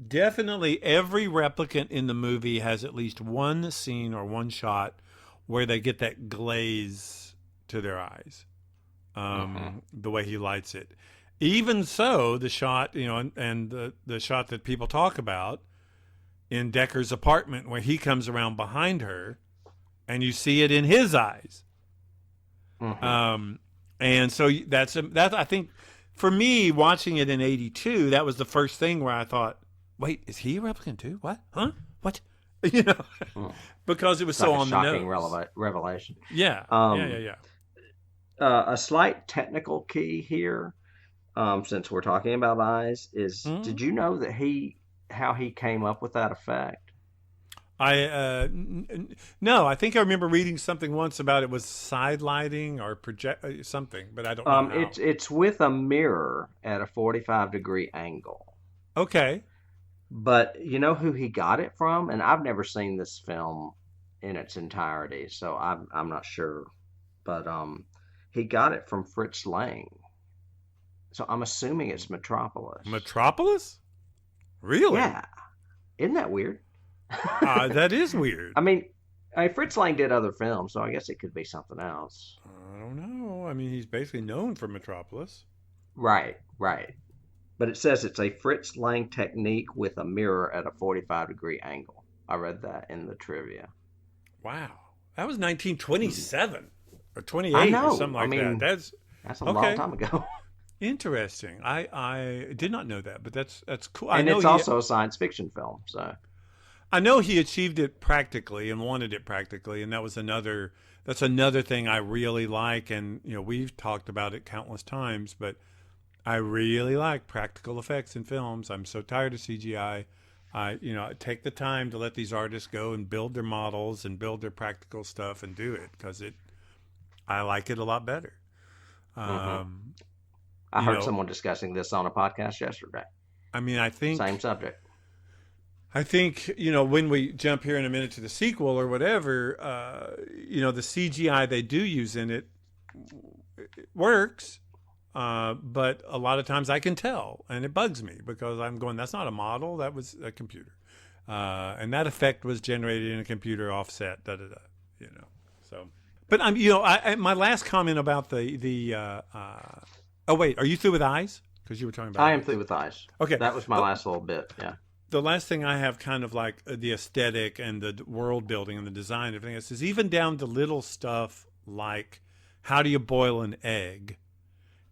Definitely every replicant in the movie has at least one scene or one shot where they get that glaze to their eyes, the way he lights it. Even so, the shot, and the shot that people talk about in Deckard's apartment, where he comes around behind her, and you see it in his eyes. And so that's I think, for me, watching it in '82, that was the first thing where I thought, wait, is he a replicant too? What? Huh? What? Because it was so on the nose.
Shocking revelation.
Yeah.
A slight technical key here, since we're talking about eyes, is did you know that how he came up with that effect?
No, I think I remember reading something once about it was side lighting or project something, but I don't know how.
It's with a mirror at a 45-degree angle.
Okay.
But you know who he got it from? And I've never seen this film in its entirety, so I'm not sure. But he got it from Fritz Lang. So I'm assuming it's Metropolis.
Metropolis? Really?
Yeah. Isn't that weird?
That is weird.
I mean, Fritz Lang did other films, so I guess it could be something else.
I don't know. I mean, he's basically known for Metropolis.
Right. But it says it's a Fritz Lang technique with a mirror at a 45-degree angle. I read that in the trivia.
Wow. That was 1927 or 28 or something like that.
That's a long time ago.
Interesting. I did not know that, but that's cool.
And it's also a science fiction film, so
I know he achieved it practically and wanted it practically, and that's another thing I really like, and we've talked about it countless times, but I really like practical effects in films. I'm so tired of CGI. I take the time to let these artists go and build their models and build their practical stuff and do it because I like it a lot better.
I heard someone discussing this on a podcast yesterday.
I mean, I think
same subject.
I think, when we jump here in a minute to the sequel or whatever, the CGI they do use in it works. But a lot of times I can tell, and it bugs me because I'm going, that's not a model, that was a computer. And that effect was generated in a computer offset, So, but my last comment about oh wait, are you through with eyes? Because you were talking about
I am through with eyes.
Okay.
That was my last little bit, yeah.
The last thing I have kind of like the aesthetic and the world building and the design and everything else is even down to little stuff like how do you boil an egg?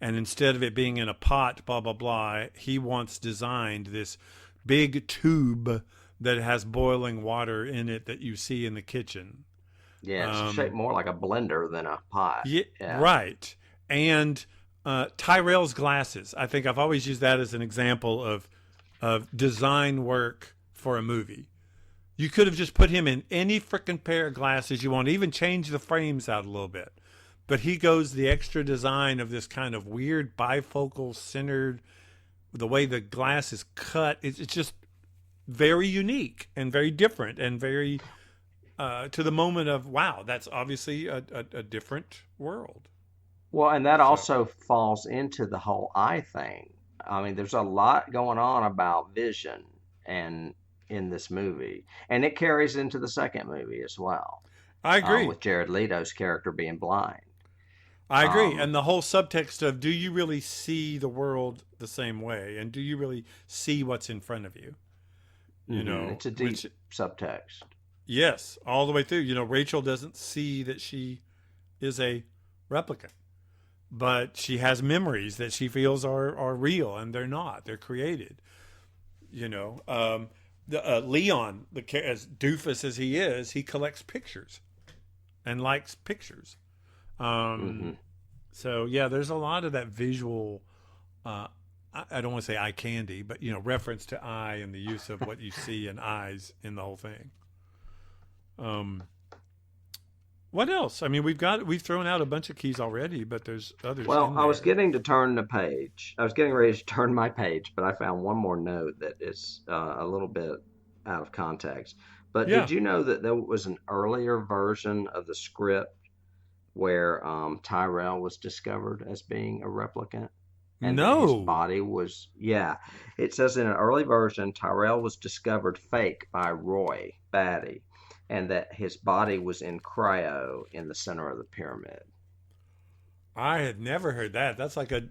And instead of it being in a pot, blah, blah, blah, he wants designed this big tube that has boiling water in it that you see in the kitchen.
Yeah, it's shaped more like a blender than a pot.
Yeah. Right. And Tyrell's glasses. I think I've always used that as an example of design work for a movie. You could have just put him in any freaking pair of glasses you want, even change the frames out a little bit. But he goes the extra design of this kind of weird bifocal centered, the way the glass is cut. It's just very unique and very different and very to the moment of, wow, that's obviously a different world.
Well, and that also falls into the whole eye thing. I mean, there's a lot going on about vision and in this movie, and it carries into the second movie as well.
I agree.
With Jared Leto's character being blind.
I agree. And the whole subtext of, do you really see the world the same way? And do you really see what's in front of you?
It's a deep subtext.
Yes, all the way through. Rachel doesn't see that she is a replicant, but she has memories that she feels are real, and they're not. They're created. Leon, as doofus as he is, he collects pictures and likes pictures. So yeah, there's a lot of that visual, I don't want to say eye candy, but reference to eye and the use of what you see in eyes in the whole thing. What else? I mean, we've thrown out a bunch of keys already, but there's others.
Well, I was getting to turn the page. I was getting ready to turn my page, but I found one more note that is a little bit out of context. But Did you know that there was an earlier version of the script where Tyrell was discovered as being a replicant? And his body was, it says in an early version, Tyrell was discovered fake by Roy Batty, and that his body was in cryo in the center of the pyramid.
I had never heard that. That's like an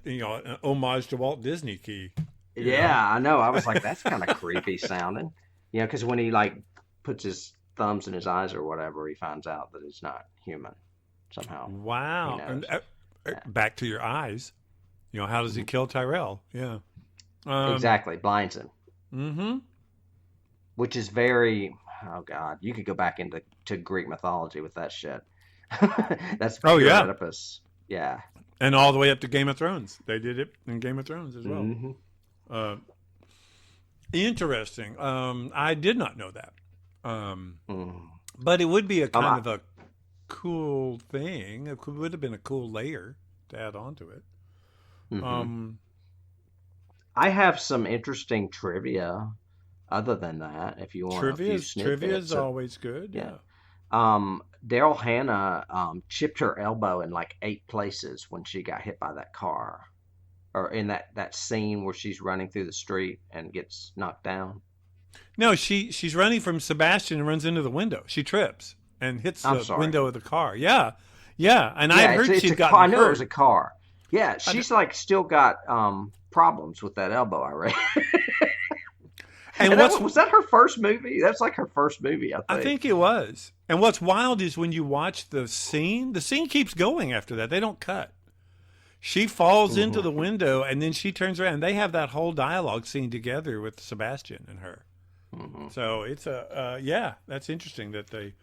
homage to Walt Disney key.
Yeah, I know. I was like, that's kind of creepy sounding. Because when he puts his thumbs in his eyes or whatever, he finds out that he's not human somehow.
Wow. And back to your eyes. How does he kill Tyrell? Yeah.
Exactly. Blinds him.
Mm-hmm.
Which is very, oh God, you could go back into Greek mythology with that shit. That's pure Oedipus. Yeah.
And all the way up to Game of Thrones. They did it in Game of Thrones as well.
Mm-hmm.
Interesting. I did not know that. But it would be a kind of a cool thing. It would have been a cool layer to add on to it.
Mm-hmm. I have some interesting trivia other than that, if you want trivia
is always good. Yeah.
Daryl Hannah chipped her elbow in 8 places when she got hit by that car, or in that scene where she's running through the street and gets knocked down.
No, she's running from Sebastian and runs into the window. She trips and hits the window of the car. Yeah. And I heard she'd gotten hurt.
I knew it was a car. Yeah, she's still got problems with that elbow, I read. And was that her first movie? That's her first movie, I think.
I think it was. And what's wild is when you watch the scene keeps going after that. They don't cut. She falls into the window, and then she turns around. And they have that whole dialogue scene together with Sebastian and her. Mm-hmm. So it's that's interesting that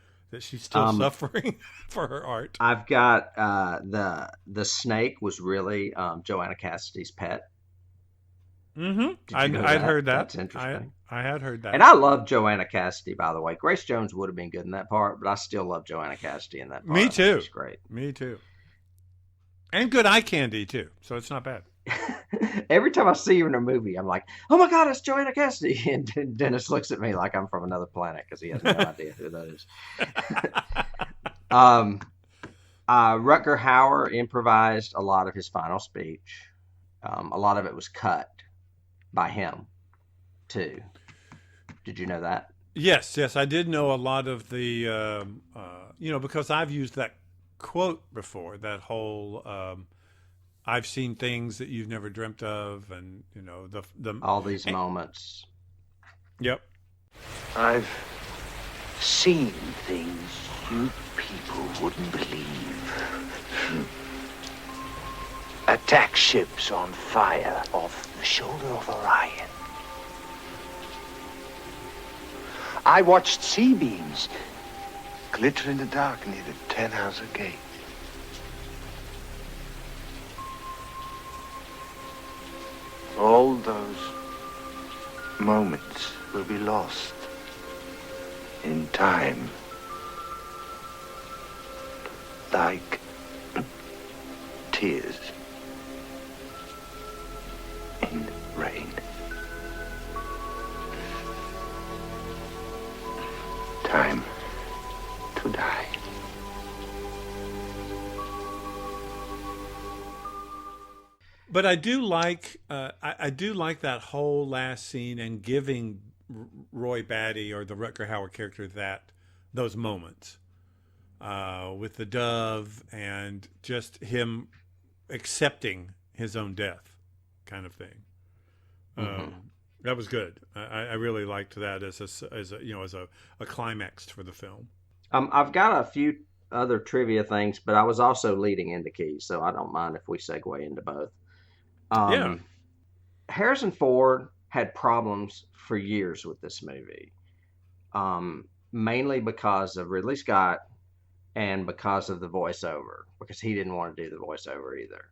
she's still suffering for her art.
I've got the snake was really Joanna Cassidy's pet.
Mm-hmm. I'd heard that.
That's interesting.
I had heard that.
And I love Joanna Cassidy, by the way. Grace Jones would have been good in that part, but I still love Joanna Cassidy in that part.
Me too.
She's great.
Me too. And good eye candy too, so it's not bad.
every time I see her in a movie, I'm like, oh my God, it's Joanna Cassidy. And Dennis looks at me like I'm from another planet because he has no idea who that is. um, Rutger Hauer improvised a lot of his final speech. A lot of it was cut by him, too. Did you know that?
Yes, yes, I did know a lot of the, because I've used that quote before. That whole, I've seen things that you've never dreamt of, and
All these moments.
Yep.
I've seen things you people wouldn't believe. Attack ships on fire off the shoulder of Orion. I watched sea beams glitter in the dark near the 10-house gate. All those moments will be lost in time. Like tears in rain. Time to die.
But I do like I do like that whole last scene and giving Roy Batty or the Rutger Hauer character those moments with the dove and just him accepting his own death, kind of thing. That was good. I really liked that as a climax for the film.
I've got a few other trivia things, but I was also leading into keys, so I don't mind if we segue into both.
Yeah.
Harrison Ford had problems for years with this movie, mainly because of Ridley Scott and because of the voiceover, because he didn't want to do the voiceover either.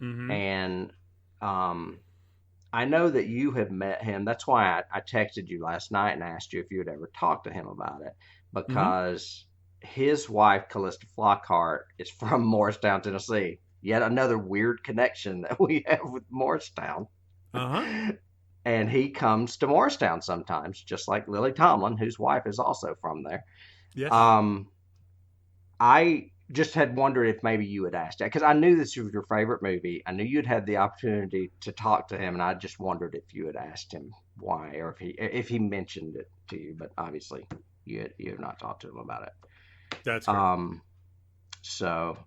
Mm-hmm.
And I know that you have met him. That's why I texted you last night and asked you if you had ever talked to him about it, because his wife, Callista Flockhart, is from Morristown, Tennessee. Yet another weird connection that we have with Morristown. And he comes to Morristown sometimes, just like Lily Tomlin, whose wife is also from there.
Yes.
I just had wondered if maybe you had asked that, because I knew this was your favorite movie. I knew you'd had the opportunity to talk to him, and I just wondered if you had asked him why, or if he mentioned it to you. But obviously, you have not talked to him about it.
That's right.
So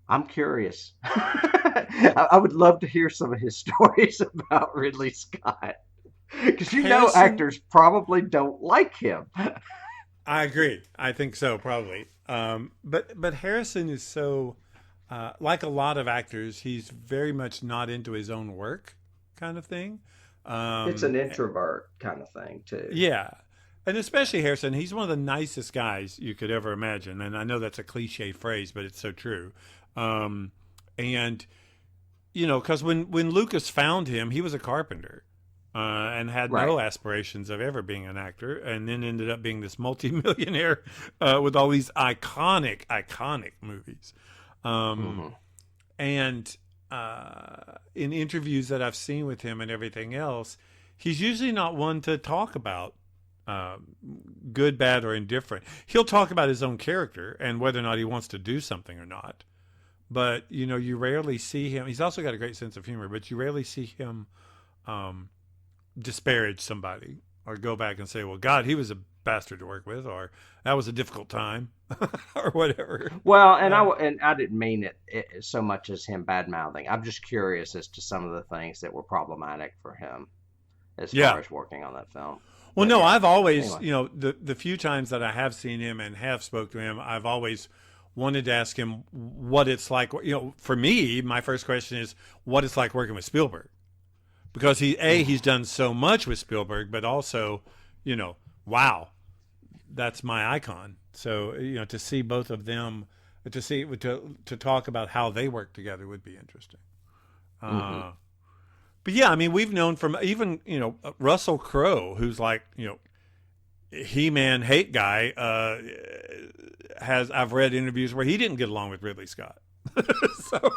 I'm curious. I would love to hear some of his stories about Ridley Scott, because actors probably don't like him.
I agree. I think so, probably. But Harrison is so, like a lot of actors, he's very much not into his own work, kind of thing.
It's an introvert kind of thing too.
Yeah. And especially Harrison, he's one of the nicest guys you could ever imagine. And I know that's a cliche phrase, but it's so true. And, because when Lucas found him, he was a carpenter and had no aspirations of ever being an actor, and then ended up being this multimillionaire with all these iconic movies. And in interviews that I've seen with him and everything else, he's usually not one to talk about good, bad, or indifferent. He'll talk about his own character and whether or not he wants to do something or not. But, you rarely see him. He's also got a great sense of humor, but you rarely see him disparage somebody or go back and say, well, God, he was a bastard to work with, or that was a difficult time, or whatever.
Well, and I didn't mean it so much as him bad-mouthing. I'm just curious as to some of the things that were problematic for him as far as working on that film.
Well, no, I've always, the few times that I have seen him and have spoke to him, I've always wanted to ask him what it's like. For me, my first question is what it's like working with Spielberg, because he's done so much with Spielberg, but also, wow, that's my icon. So, to see both of them, to talk about how they work together would be interesting. But yeah, I mean, we've known from even, Russell Crowe, who's like, He-Man hate guy, I've read interviews where he didn't get along with Ridley Scott. So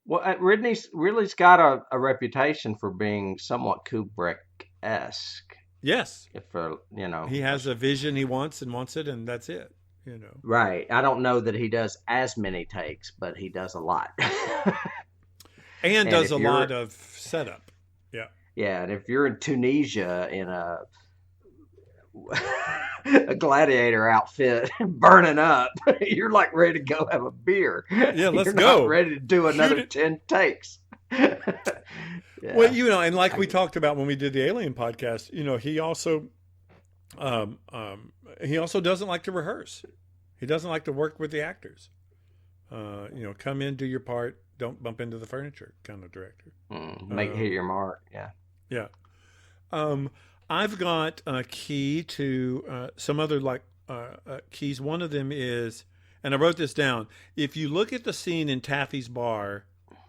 Well, Ridley's got a reputation for being somewhat Kubrick-esque.
Yes,
If you know,
he has a vision he wants and wants it, and that's it. You know.
right. I don't know that he does as many takes, but he does a lot.
And
And
does
if
a lot
you're
of setup. Yeah.
yeah, and if you're in Tunisia in a a gladiator outfit burning up, you're like ready to go have a beer.
Yeah, let's
You're not
go.
ready to do
Shoot
another
it.
10 takes.
Well,
Yeah.
you know, and like we talked about when we did the Alien podcast, you know, um, he also doesn't like to rehearse. He doesn't like to work with the actors. You know, come in, do your part, don't bump into the furniture kind of director.
Hit your mark. Yeah.
Yeah. I've got a key to some other keys. One of them is, and I wrote this down. If you look at the scene in Taffy's bar,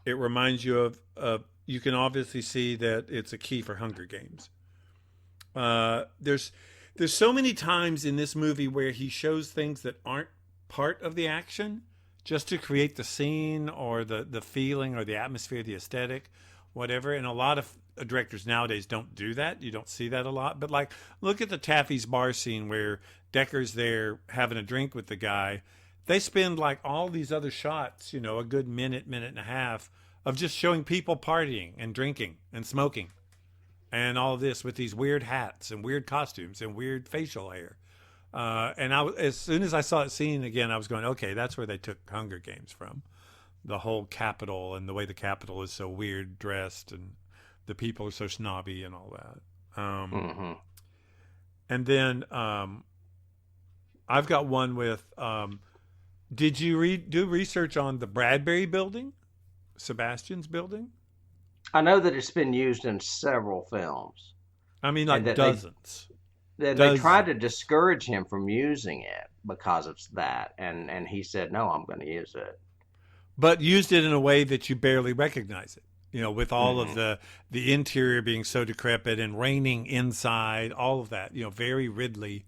it reminds you of you can obviously see that it's a key for Hunger Games. There's so many times in this movie where he shows things that aren't part of the action just to create the scene or the feeling or the atmosphere, the aesthetic, whatever. And a lot of directors nowadays don't do that. You don't see that a lot. But like, look at the Taffy's bar scene where Deckard's there having a drink with the guy. They spend like all these other shots, you know, a good minute and a half of just showing people partying and drinking and smoking and all of this with these weird hats and weird costumes and weird facial hair. And as soon as I saw it scene again, I was going, okay, that's where they took Hunger Games from. The whole Capitol and the way the Capitol is so weird dressed and the people are so snobby and all that. And then I've got one with, did you do research on the Bradbury building, Sebastian's building?
I know that it's been used in several films.
I mean, like dozens.
They tried to discourage him from using it because of that, and he said, "No, I'm going to use it."
But used it in a way that you barely recognize it. You know, with all of the interior being so decrepit and raining inside, all of that. You know, very Ridley,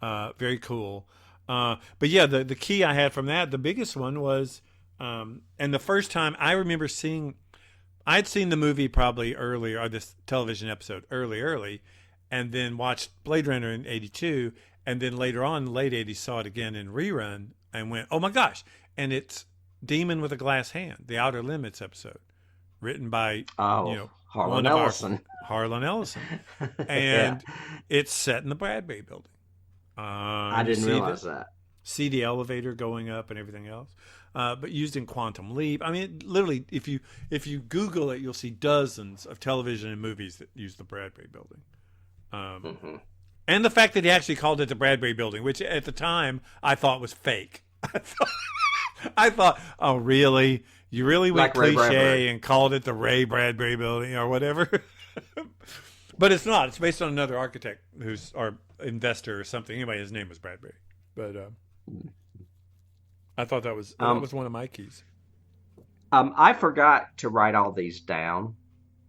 very cool. But yeah, the key I had from that, the biggest one was, and the first time I remember seeing, I'd seen the movie probably earlier, or this television episode early, and then watched Blade Runner in 82, and then later on, late 80s, saw it again in rerun and went, oh my gosh. And it's Demon with a Glass Hand, the Outer Limits episode, written by,
Harlan Ellison.
Harlan Ellison. And it's set in the Bradbury building.
I didn't realize that.
See the elevator going up and everything else. But used in Quantum Leap. I mean, literally, if you Google it, you'll see dozens of television and movies that use the Bradbury building. And the fact that he actually called it the Bradbury building, which at the time I thought was fake. I thought, oh, really? You really went
like
cliche and called it the Ray Bradbury building or whatever? But it's not. It's based on another architect who's our investor or something. Anyway, his name was Bradbury. But I thought that was one of my keys.
I forgot to write all these down,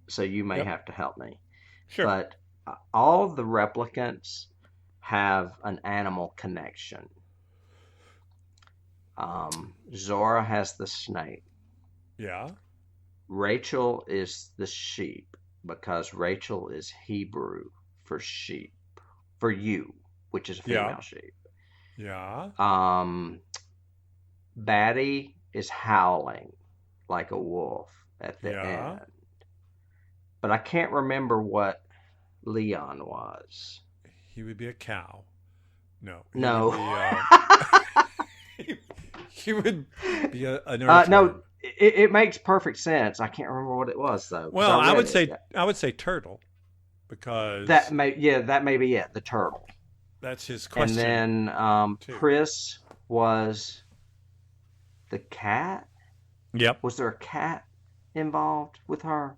so you may have to help me.
Sure.
But all the replicants have an animal connection. Zora has the snake.
Yeah.
Rachel is the sheep because Rachel is Hebrew for sheep, for you, which is a female sheep.
Yeah.
Batty is howling like a wolf at the end. But I can't remember what Leon was.
He would be a cow. No. He would be an earth
no, it makes perfect sense. I can't remember what it was though.
Well, I would say turtle because
that may be it. The turtle.
That's his question.
And then Chris was the cat.
Yep.
Was there a cat involved with her?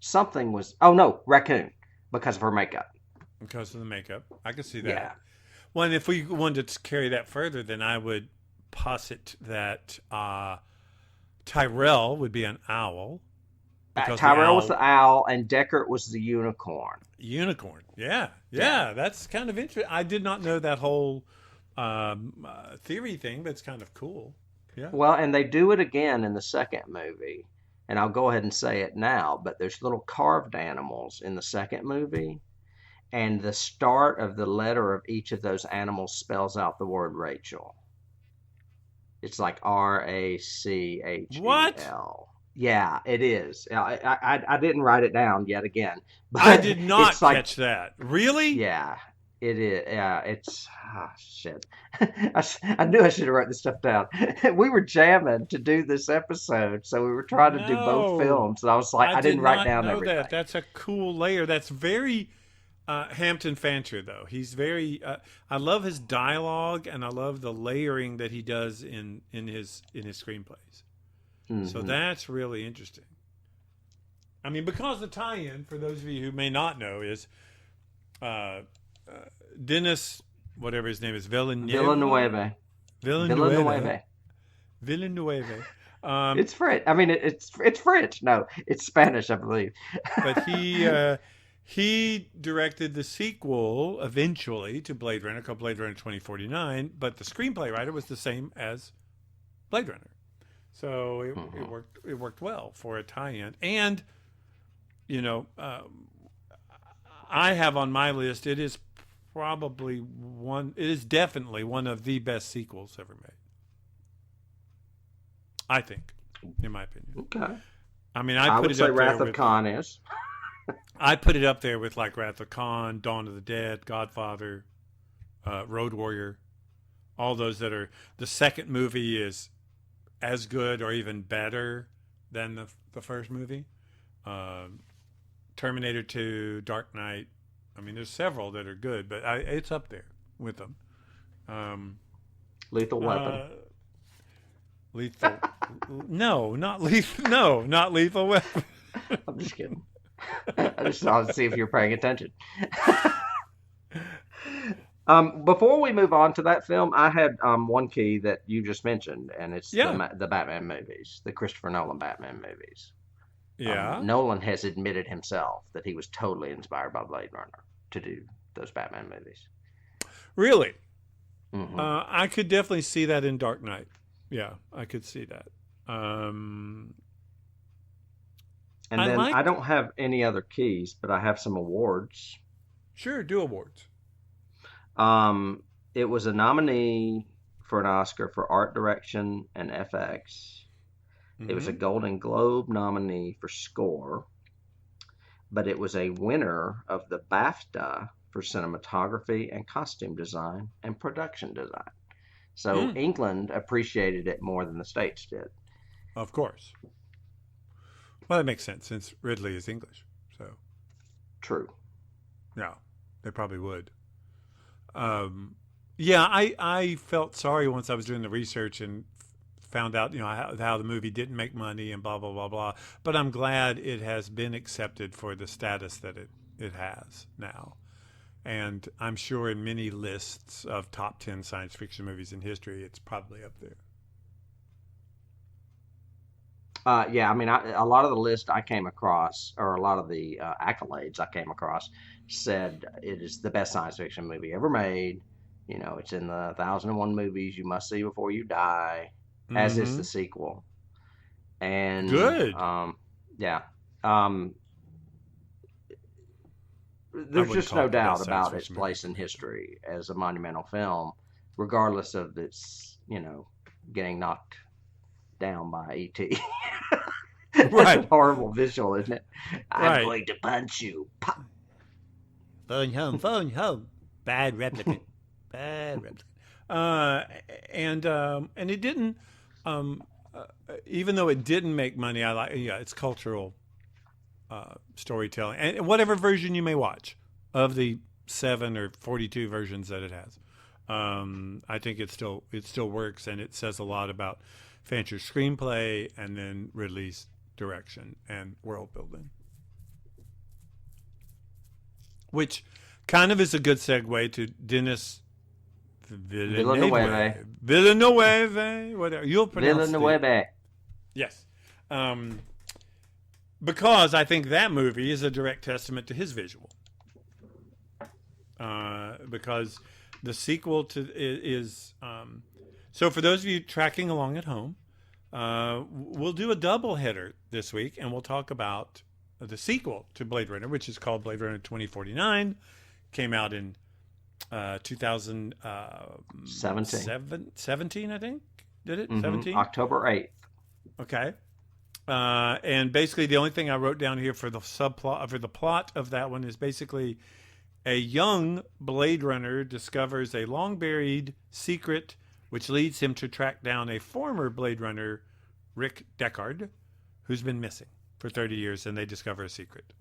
Something was. Oh no, raccoon because of her makeup.
Because of the makeup, I could see that.
Yeah.
Well, and if we wanted to carry that further, then I would posit that Tyrell would be an owl.
Tyrell was the owl, and Deckard was the unicorn.
Unicorn, yeah. That's kind of interesting. I did not know that whole theory thing, but it's kind of cool. Yeah.
Well, and they do it again in the second movie. and I'll go ahead and say it now, but there's little carved animals in the second movie, and the start of the letter of each of those animals spells out the word Rachel. It's like
What?
Rachel. Yeah, it is. I didn't write it down yet again,
I
but
did not
it's like,
catch that. Really?
yeah, it is. Yeah, it's shit. I knew I should have wrote this stuff down. We were jamming to do this episode, so we were trying to do both
No,
films, and I was like,
I
I
did
didn't write
not
down
know
everything.
that. That's a cool layer. That's very Hampton Fancher, though. He's very. I love his dialogue, and I love the layering that he does in his screenplays. So
Hmm.
that's really interesting. I mean, because the tie-in, for those of you who may not know, is uh, Dennis, whatever his name is, Villeneuve.
Villanueva.
Villeneuve.
Villanueva.
Villeneuve. Um,
It's French. I mean, it's French. No, it's Spanish, I believe.
but he directed the sequel eventually to Blade Runner, called Blade Runner 2049. But the screenplay writer was the same as Blade Runner, so it
Mhm.
worked. It worked well for a tie-in. And you know, I have on my list. It is probably one. It is definitely one of the best sequels ever made. I think, in my opinion.
Okay.
I mean,
I
I put
would
it
say
up there
Wrath of
with.
Khan is.
I put it up there with like Wrath of Khan, Dawn of the Dead, Godfather, Road Warrior, all those that are. The second movie is as good or even better than the first movie. Um, Terminator 2, Dark Knight. I mean, there's several that are good, but it's up there with them. Um,
Lethal Weapon.
lethal. No, not lethal. No, not Lethal Weapon.
I'm just kidding. I just wanted to see if you're paying attention. Before we move on to that film, I had one key that you just mentioned, and it's
Yeah,
the Batman movies, the Christopher Nolan Batman movies.
yeah.
Nolan has admitted himself that he was totally inspired by Blade Runner to do those Batman movies.
Really.
Hmm.
I could definitely see that in Dark Knight. Yeah, I could see that.
And
I
then I
liked.
don't have any other keys, but I have some awards.
Sure, do awards.
It was a nominee for an Oscar for art direction and FX. It was a
Hmm.
Golden Globe nominee for score, but it was a winner of the BAFTA for cinematography and costume design and production design. So
Mm,
England appreciated it more than the States did.
of course. Well, that makes sense since Ridley is English. So,
True.
yeah, they probably would. Um, yeah, I felt sorry once I was doing the research and found out, how the movie didn't make money and blah, blah, blah, blah. But I'm glad it has been accepted for the status that it has now. And I'm sure in many lists of top 10 science fiction movies in history, it's probably up there.
Yeah, I mean, a lot of the list I came across, or a lot of the accolades I came across, said it is the best science fiction movie ever made. It's in the 1001 movies you must see before you die, as is the
Hmm.
sequel. And
Good.
yeah, um,
I
there's
wouldn't
just
call
no
it the
doubt
best science
about its
fiction movie
place in
ever
history as a monumental film, regardless of its, getting knocked down by ET.
made.
That's a
Right,
horrible visual, isn't it? I'm
right.
going to punch you. Pop.
Phone home, phone home. Bad replicant. Bad replicant. Uh, and it didn't. Um, Even though it didn't make money, I like. Yeah, it's cultural storytelling, and whatever version you may watch of the 7 or 42 versions that it has, I think it still works, and it says a lot about Fancher's screenplay and then Ridley's direction and world building, which kind of is a good segue to Dennis
Villanueva.
Villeneuve, whatever you'll pronounce the
Villanueva.
yes, because I think that movie is a direct testament to his visual. Because the sequel to is so for those of you tracking along at home, We'll do a double header this week, and we'll talk about the sequel to Blade Runner, which is called Blade Runner 2049. Came out in 2017, I think. Did it? 17?
October 8th.
Okay. And basically, the only thing I wrote down here for the subplot, for the plot of that one, is basically a young Blade Runner discovers a long-buried secret, which leads him to track down a former Blade Runner, Rick Deckard, who's been missing for 30 years, and they discover a secret.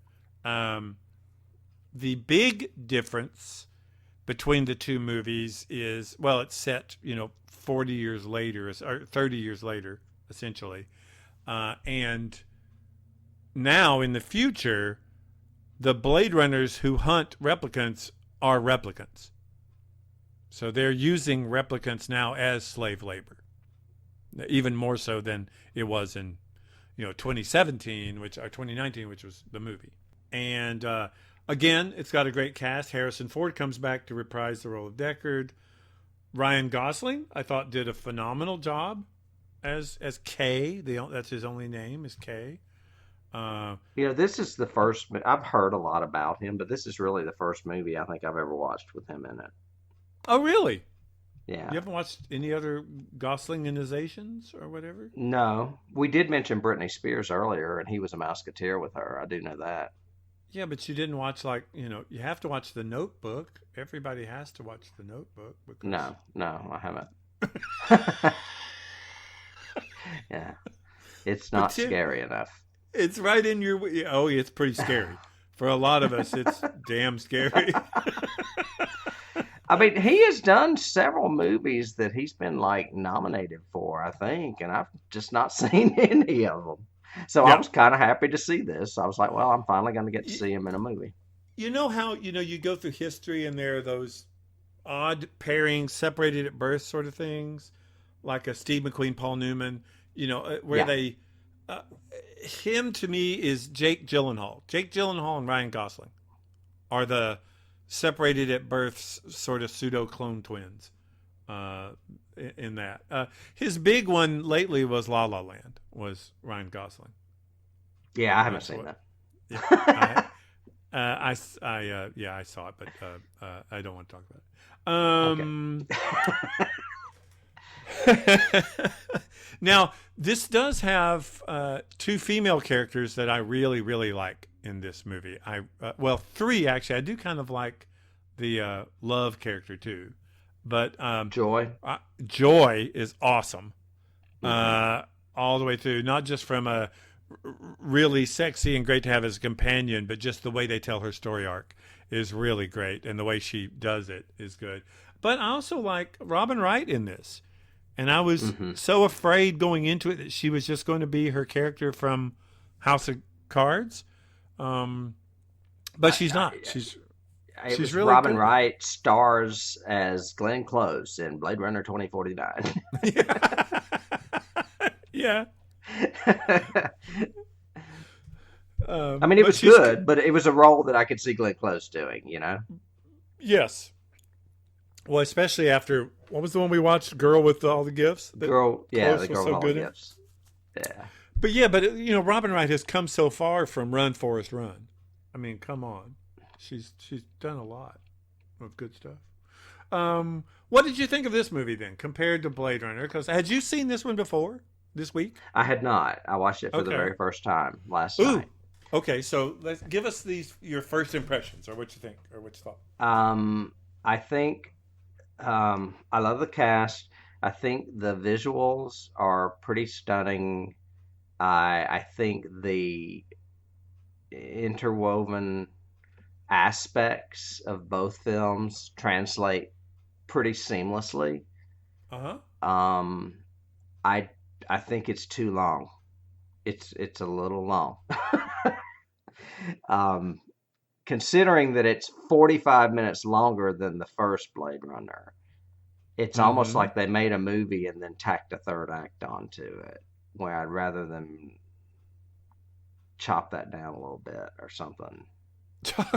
The big difference between the two movies is, well, it's set, 40 years later, or 30 years later, essentially. And now in the future, the Blade Runners who hunt replicants are replicants. So they're using replicants now as slave labor, even more so than it was in, 2017, or 2019, which was the movie. And again, it's got a great cast. Harrison Ford comes back to reprise the role of Deckard. Ryan Gosling, I thought, did a phenomenal job as K. That's his only name, is K.
This is the first. I've heard a lot about him, but this is really the first movie I think I've ever watched with him in it.
Oh, really?
Yeah.
You haven't watched any other Goslinginizations or whatever?
No. We did mention Britney Spears earlier, and he was a Musketeer with her. I do know that.
Yeah, but you didn't watch, you have to watch The Notebook. Everybody has to watch The Notebook. Because...
No, I haven't. Yeah. It's not scary enough.
It's right in your... Oh, it's pretty scary. For a lot of us, it's damn scary.
I mean, he has done several movies that he's been nominated for, I think, and I've just not seen any of them. So I was kind of happy to see this. I was like, well, I'm finally going to get to see him in a movie.
You know how, you go through history and there are those odd pairings, separated at birth sort of things, like a Steve McQueen, Paul Newman, where they... him, to me, is Jake Gyllenhaal. Jake Gyllenhaal and Ryan Gosling are the separated at birth sort of pseudo-clone twins in that. His big one lately was La La Land, was Ryan Gosling.
Yeah, I haven't seen that.
Yeah, I saw it, but I don't want to talk about it. Okay. Now, this does have two female characters that I really, really like in this movie. Three, actually. I do kind of like the love character, too. But
Joy.
Joy is awesome all the way through, not just from a really sexy and great to have as a companion, but just the way they tell her story arc is really great, and the way she does it is good. But I also like Robin Wright in this. And I was so afraid going into it that she was just going to be her character from House of Cards. But she's not. She's really
Robin
good.
Wright stars as Glenn Close in Blade Runner 2049.
Yeah.
I mean, it was good, but it was a role that I could see Glenn Close doing,
Yes. Well, especially after, what was the one we watched? Girl with all the gifts?
The girl with all the
in?
gifts. Yeah.
But Robin Wright has come so far from Run, Forrest, Run. I mean, come on. She's done a lot of good stuff. What did you think of this movie then, compared to Blade Runner? Because had you seen this one before this week?
I had not. I watched it for the very first time last night.
Okay, so give us your first impressions, or what you think, or what you thought.
I think I love the cast. I think the visuals are pretty stunning. I think the interwoven aspects of both films translate pretty seamlessly. I think it's too long. It's a little long. Considering that it's 45 minutes longer than the first Blade Runner, it's almost like they made a movie and then tacked a third act onto it, where I'd rather them chop that down a little bit or something.
Chop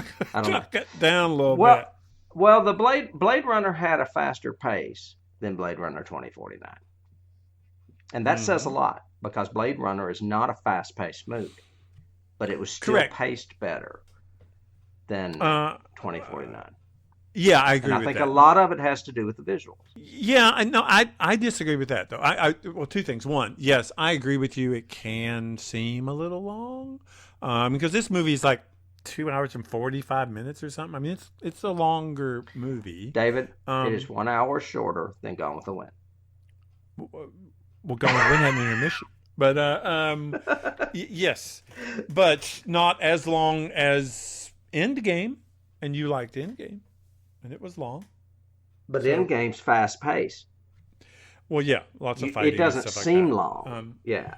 it down a little bit.
Well, the Blade Runner had a faster pace than Blade Runner 2049. And that says a lot because Blade Runner is not a fast-paced movie, but it was still
Correct.
paced better than
Uh,
2049.
yeah, I agree
And I
with
think
that.
a lot of it has to do with the visuals.
Yeah, I disagree with that though. Well, two things. One, yes, I agree with you. It can seem a little long, because this movie is like 2 hours and 45 minutes or something. I mean, it's a longer movie.
David, it is
Um,
1 hour shorter than Gone with the Wind.
Well, Gone with the Wind had an intermission, but yes, but not as long as Endgame, and you liked Endgame, and it was long.
But
So,
Endgame's fast-paced.
well, yeah, lots of
It
fighting and
doesn't
stuff like
seem
that.
long.
Um,
Yeah.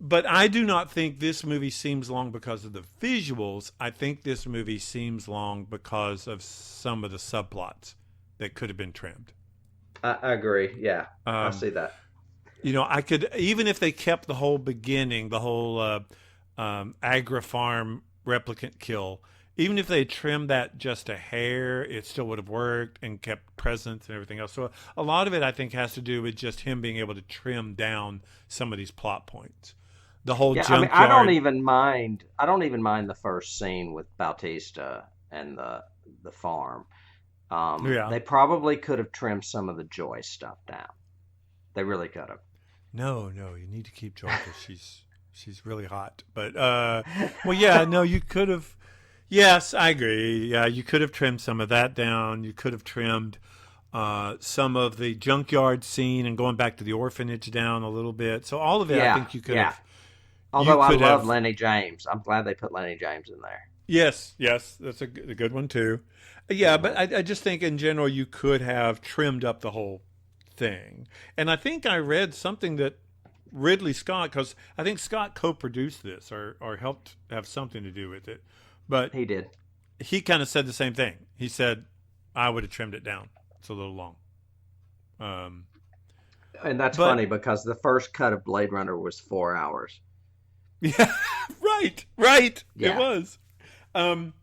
But I do not think this movie seems long because of the visuals. I think this movie seems long because of some of the subplots that could have been trimmed.
I agree. Yeah, I
Um,
see that.
I could, even if they kept the whole beginning, the whole Agra Farm replicant kill, even if they trimmed that just a hair, it still would have worked and kept presence and everything else. So a lot of it, I think, has to do with just him being able to trim down some of these plot points. The whole
Yeah, I mean, I don't
junkyard.
even mind. I don't even mind the first scene with Bautista and the farm.
Yeah.
They probably could have trimmed some of the Joy stuff down. They really could
No, you need to keep Joy because she's really hot. But well, yeah, no, you could have. Yes, I agree. Yeah, you could have trimmed some of that down. You could have trimmed some of the junkyard scene and going back to the orphanage down a little bit. So all of it, I
Yeah,
think you could
yeah.
have. You
Although I
could
love
have.
Lenny James. I'm glad they put Lenny James in there.
Yes, that's a good one too. Yeah, but
Mhm.
I just think in general you could have trimmed up the whole thing. And I think I read something that Ridley Scott, because I think Scott co-produced this or helped have something to do with it, but
He did.
he kind of said the same thing. He said, I would have trimmed it down. It's a little long. Um,
And that's
but
funny because the first cut of Blade Runner was 4 hours.
yeah, right. It
Yeah.
was. Um,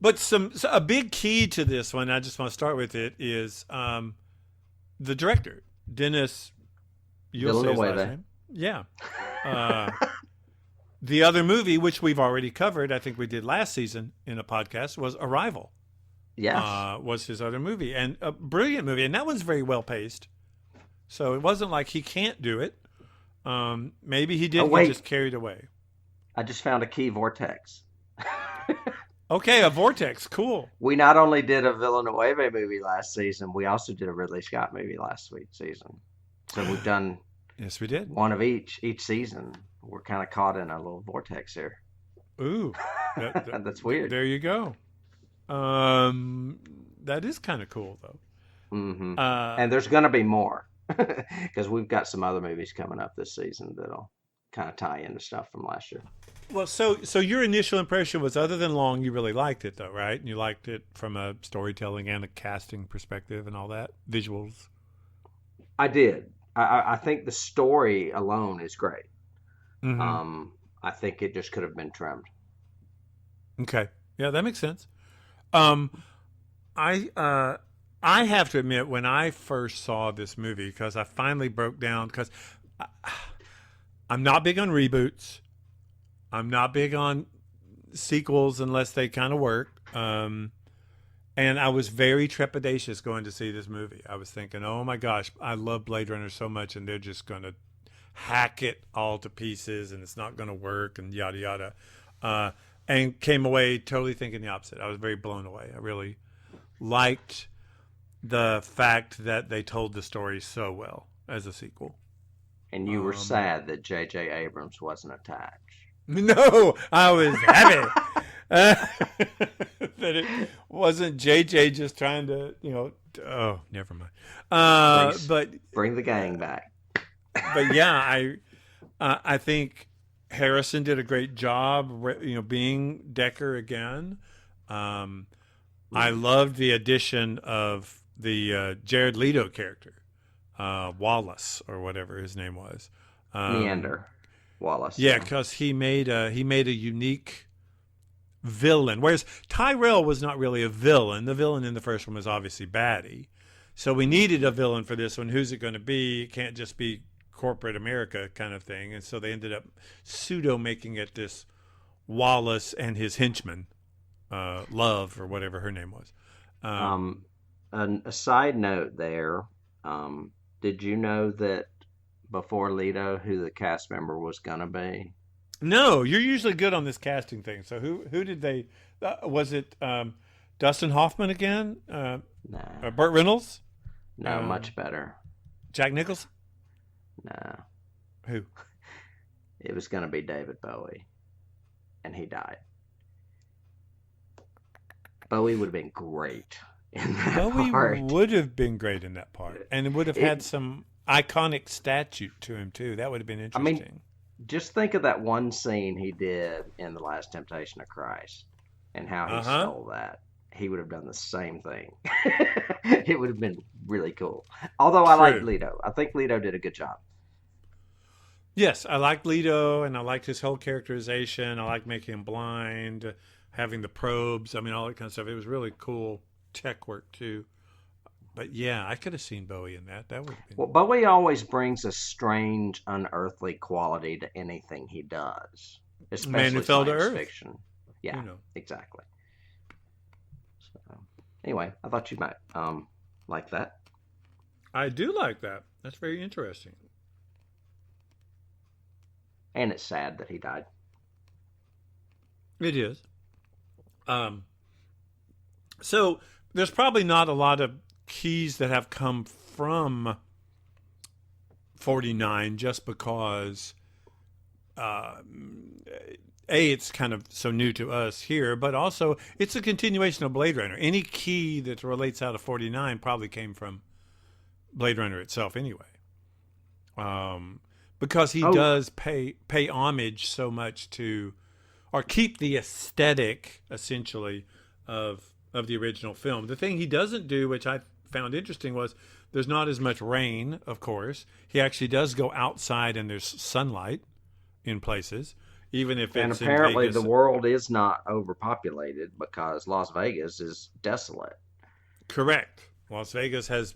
but so a big key to this one, I just want to start with it, is the director, Dennis, you'll say his last
Villeneuve.
name. Yeah. Uh, the other movie, which we've already covered, I think we did last season in a podcast, was Arrival.
Yes.
Was his other movie, and a brilliant movie, and that one's very well paced. So it wasn't like he can't do it. Maybe he did
Oh,
get
wait.
just carried away.
I just found a key vortex.
Okay, a vortex, cool.
We not only did a Villeneuve movie last season, we also did a Ridley Scott movie last season. So we've done
Yes, we did.
one of each season. We're kind of caught in a little vortex here.
Ooh, that,
That's weird.
there you go. That is kind of cool though.
Hmm.
Uh,
And there's going to be more because we've got some other movies coming up this season that'll kind of tie into stuff from last year.
well, so your initial impression was, other than long, you really liked it though, right? And you liked it from a storytelling and a casting perspective and all that, visuals.
I did. I think the story alone is great.
Mm-hmm.
I think it just could have been trimmed.
Okay, yeah, that makes sense. Um, I have to admit, when I first saw this movie, because I finally broke down, because I'm not big on reboots. I'm not big on sequels unless they kind of work. And I was very trepidatious going to see this movie. I was thinking, oh my gosh, I love Blade Runner so much, and they're just going to hack it all to pieces, and it's not going to work, and yada yada. And came away totally thinking the opposite. I was very blown away. I really liked the fact that they told the story so well as a sequel.
And you were sad that J.J. Abrams wasn't attached.
No, I was happy that it wasn't JJ just trying to, oh, never mind.
Bring the gang back.
But yeah, I think Harrison did a great job, being Deckard again. I loved the addition of the Jared Leto character, Wallace or whatever his name was.
Neander Wallace.
Yeah, because he made a unique villain, whereas Tyrell was not really a villain. The villain in the first one was obviously Batty, so we needed a villain for this one. Who's it going to be? It can't just be corporate America kind of thing, and so they ended up pseudo making it this Wallace and his henchman, Love or whatever her name was.
Um, a side note there. Did you know that before Leto, who the cast member was gonna be?
No, you're usually good on this casting thing. So who did they? Was it Dustin Hoffman again?
Nah,
Burt Reynolds?
no, much better.
Jack Nicholson?
No,
Who?
it was gonna be David Bowie, and he died. Bowie would have been great in that
Bowie
part.
would have been great in that part, and it would have had
It,
some iconic statue to him too. That would have been
I mean,
interesting.
just think of that one scene he did in The Last Temptation of Christ and how he
Uh huh.
stole that. He would have done the same thing. It would have been really cool. Although I like
True.
Leto. I think Leto did a good job.
Yes, I liked Leto, and I liked his whole characterization. I liked making him blind, having the probes. I mean, all that kind of stuff. It was really cool tech work too. But yeah, I could have seen Bowie in that. That would have been
Well, Bowie always brings a strange, unearthly quality to anything he does,
Man Who
especially
Fell to
science
Earth.
fiction.
You
Yeah,
know.
exactly. So, anyway, I thought you might like that.
I do like that. That's very interesting.
And it's sad that he died.
It is. Um, so there's probably not a lot of keys that have come from 49 just because uh, it's kind of so new to us here, but also it's a continuation of Blade Runner. Any key that relates out of 49 probably came from Blade Runner itself anyway. Um, because he
Oh,
does pay homage so much to, or keep the aesthetic essentially of the original film. The thing he doesn't do, which I found interesting, was there's not as much rain. Of course, he actually does go outside and there's sunlight in places, even if
and
it's in
apparently the
Vegas.
world is not overpopulated because Las Vegas is desolate.
Correct. Las Vegas has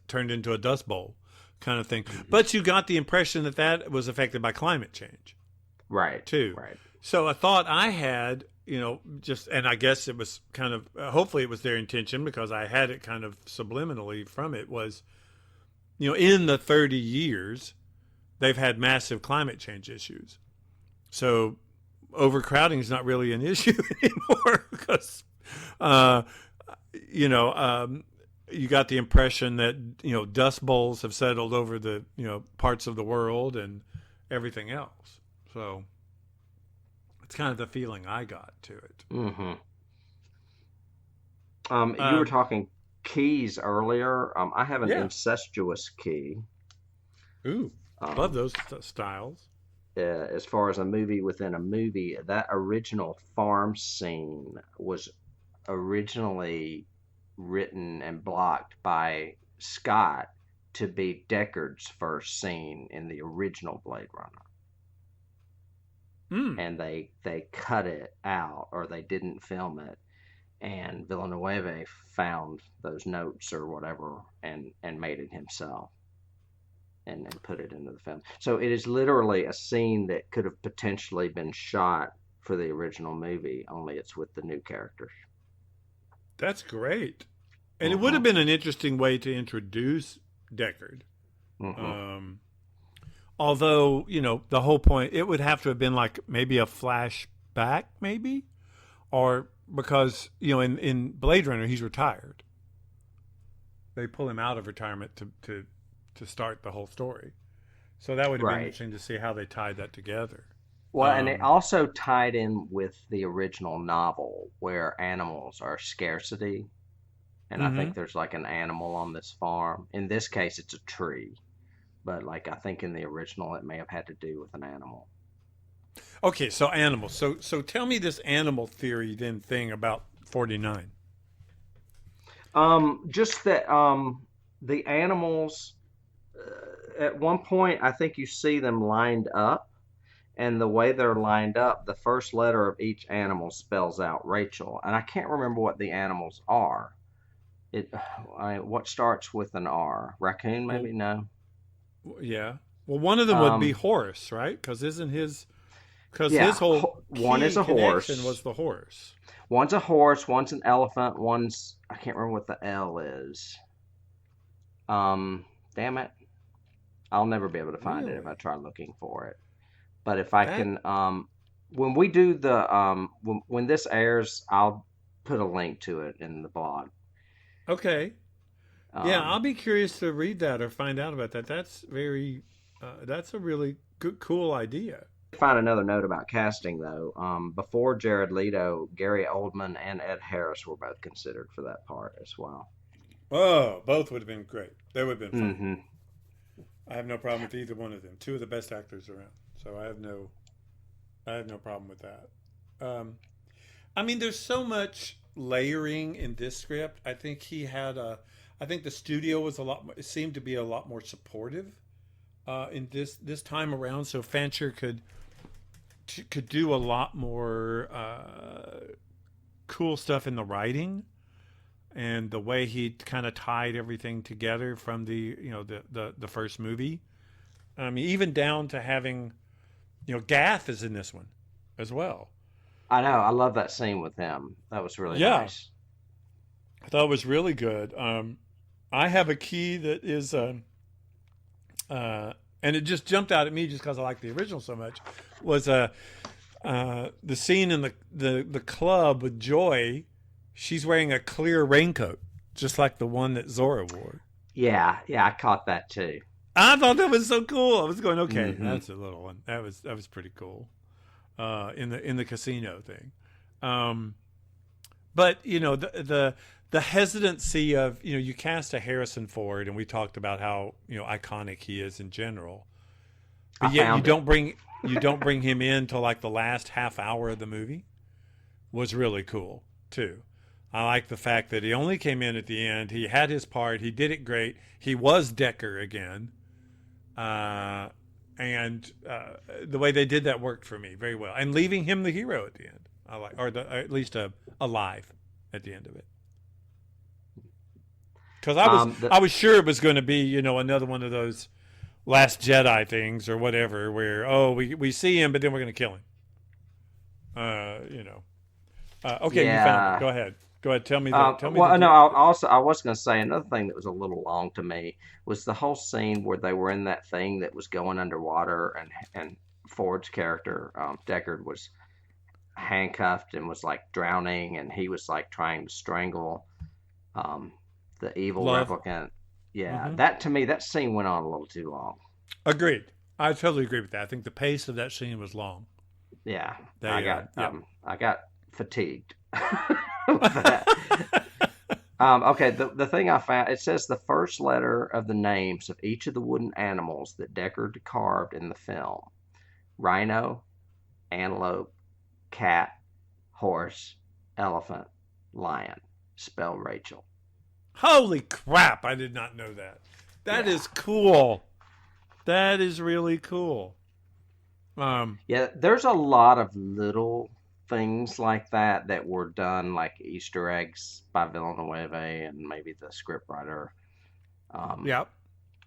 turned into a dust bowl kind of thing. But you got the impression that that was affected by climate change
Right,
too.
right.
So a thought I had, just, and I guess it was kind of, hopefully it was their intention because I had it kind of subliminally from it was, in the 30 years, they've had massive climate change issues. So overcrowding is not really an issue anymore because, uh, you got the impression that, dust bowls have settled over the, parts of the world and everything else. So it's kind of the feeling I got to it.
hmm you were
Um,
talking keys earlier. I have an
yeah.
incestuous key.
Ooh, love
Um,
those styles.
as far as a movie within a movie, that original farm scene was originally written and blocked by Scott to be Deckard's first scene in the original Blade Runner.
Mm.
And they cut it out or they didn't film it. And Villeneuve found those notes or whatever and made it himself and put it into the film. So it is literally a scene that could have potentially been shot for the original movie, only it's with the new characters.
That's great. And it would have
hmm
been an interesting way to introduce Deckard.
hmm
Um, although, the whole point, it would have to have been like maybe a flashback, maybe? Or because, in Blade Runner, he's retired. They pull him out of retirement to start the whole story. So that would have been
Right.
interesting to see how they tied that together.
Well, and it
Um,
also tied in with the original novel where animals are scarcity. And I
mhm.
think there's like an animal on this farm. In this case, it's a tree. But like I think in the original, it may have had to do with an animal.
Okay, so animals. So tell me this animal theory then thing about 49.
Just that the animals, at one point, I think you see them lined up. And the way they're lined up, the first letter of each animal spells out Rachel. And I can't remember what the animals are. What starts with an R? Raccoon,
Well,
maybe? No.
yeah. Well, one of them would be
Um,
horse, right? Because isn't his because
yeah,
his whole
one is
key
a
connection
horse.
was the horse.
One's a horse. One's an elephant. One's I can't remember what the L is. Um, Damn it, I'll never be able to find it if I
Really?
try looking for it. But if I
That
can, when we do the when this airs, I'll put a link to it in the blog.
okay? Yeah,
Um,
I'll be curious to read that or find out about that. That's very that's a really good, cool idea.
find another note about casting though. Before Jared Leto, Gary Oldman and Ed Harris were both considered for that part as well.
Oh, both would have been great. That would have been fun.
Hmm.
I have no problem with either one of them. Two of the best actors around. So I have no problem with that. Um, I mean, there's so much layering in this script. I think the studio was a lot. It seemed to be a lot more supportive in this time around. So Fancher could do a lot more cool stuff in the writing and the way he kind of tied everything together from the first movie. I mean, even down to having Gaff is in this one as well.
I know. I love that scene with him. That was really
Yeah,
nice.
I thought it was really good. I have a key that is, and it just jumped out at me just because I like the original so much. Was the scene in the club with Joy? She's wearing a clear raincoat, just like the one that Zora wore.
Yeah, yeah, I caught that too.
I thought that was so cool. I was going, okay,
Hmm.
that's a little one. That was pretty cool. In the casino thing. Um, but the hesitancy of you cast a Harrison Ford, and we talked about how iconic he is in general,
I
but yet
found it.
you don't bring him in till like the last half hour of the movie was really cool too. I like the fact that he only came in at the end. He had his part. He did it great. He was Deckard again, and the way they did that worked for me very well. And leaving him the hero at the end, I like, or at least alive at the end of it. Because
The
I was sure it was going to be another one of those Last Jedi things or whatever, where we see him, but then we're going to kill him. Okay, you found it.
Yeah.
Go ahead. Go ahead. Tell me
Well, no,
the.
I was going to say another thing that was a little long to me was the whole scene where they were in that thing that was going underwater, and Ford's character, Deckard, was handcuffed and was like drowning, and he was like trying to strangle um, the evil
Love.
replicant. Yeah,
Hmm.
that to me, that scene went on a little too long.
Agreed. I totally agree with that. I think the pace of that scene was long.
Yeah,
Yep.
I got fatigued with that. Okay, the thing I found, it says the first letter of the names of each of the wooden animals that Deckard carved in the film: rhino, antelope, cat, horse, elephant, lion. Spell Rachel.
Holy crap! I did not know that. That
Yeah.
is cool. That is really cool. Um,
Yeah, there's a lot of little things like that that were done, like Easter eggs by Villeneuve and maybe the scriptwriter, um,
yeah.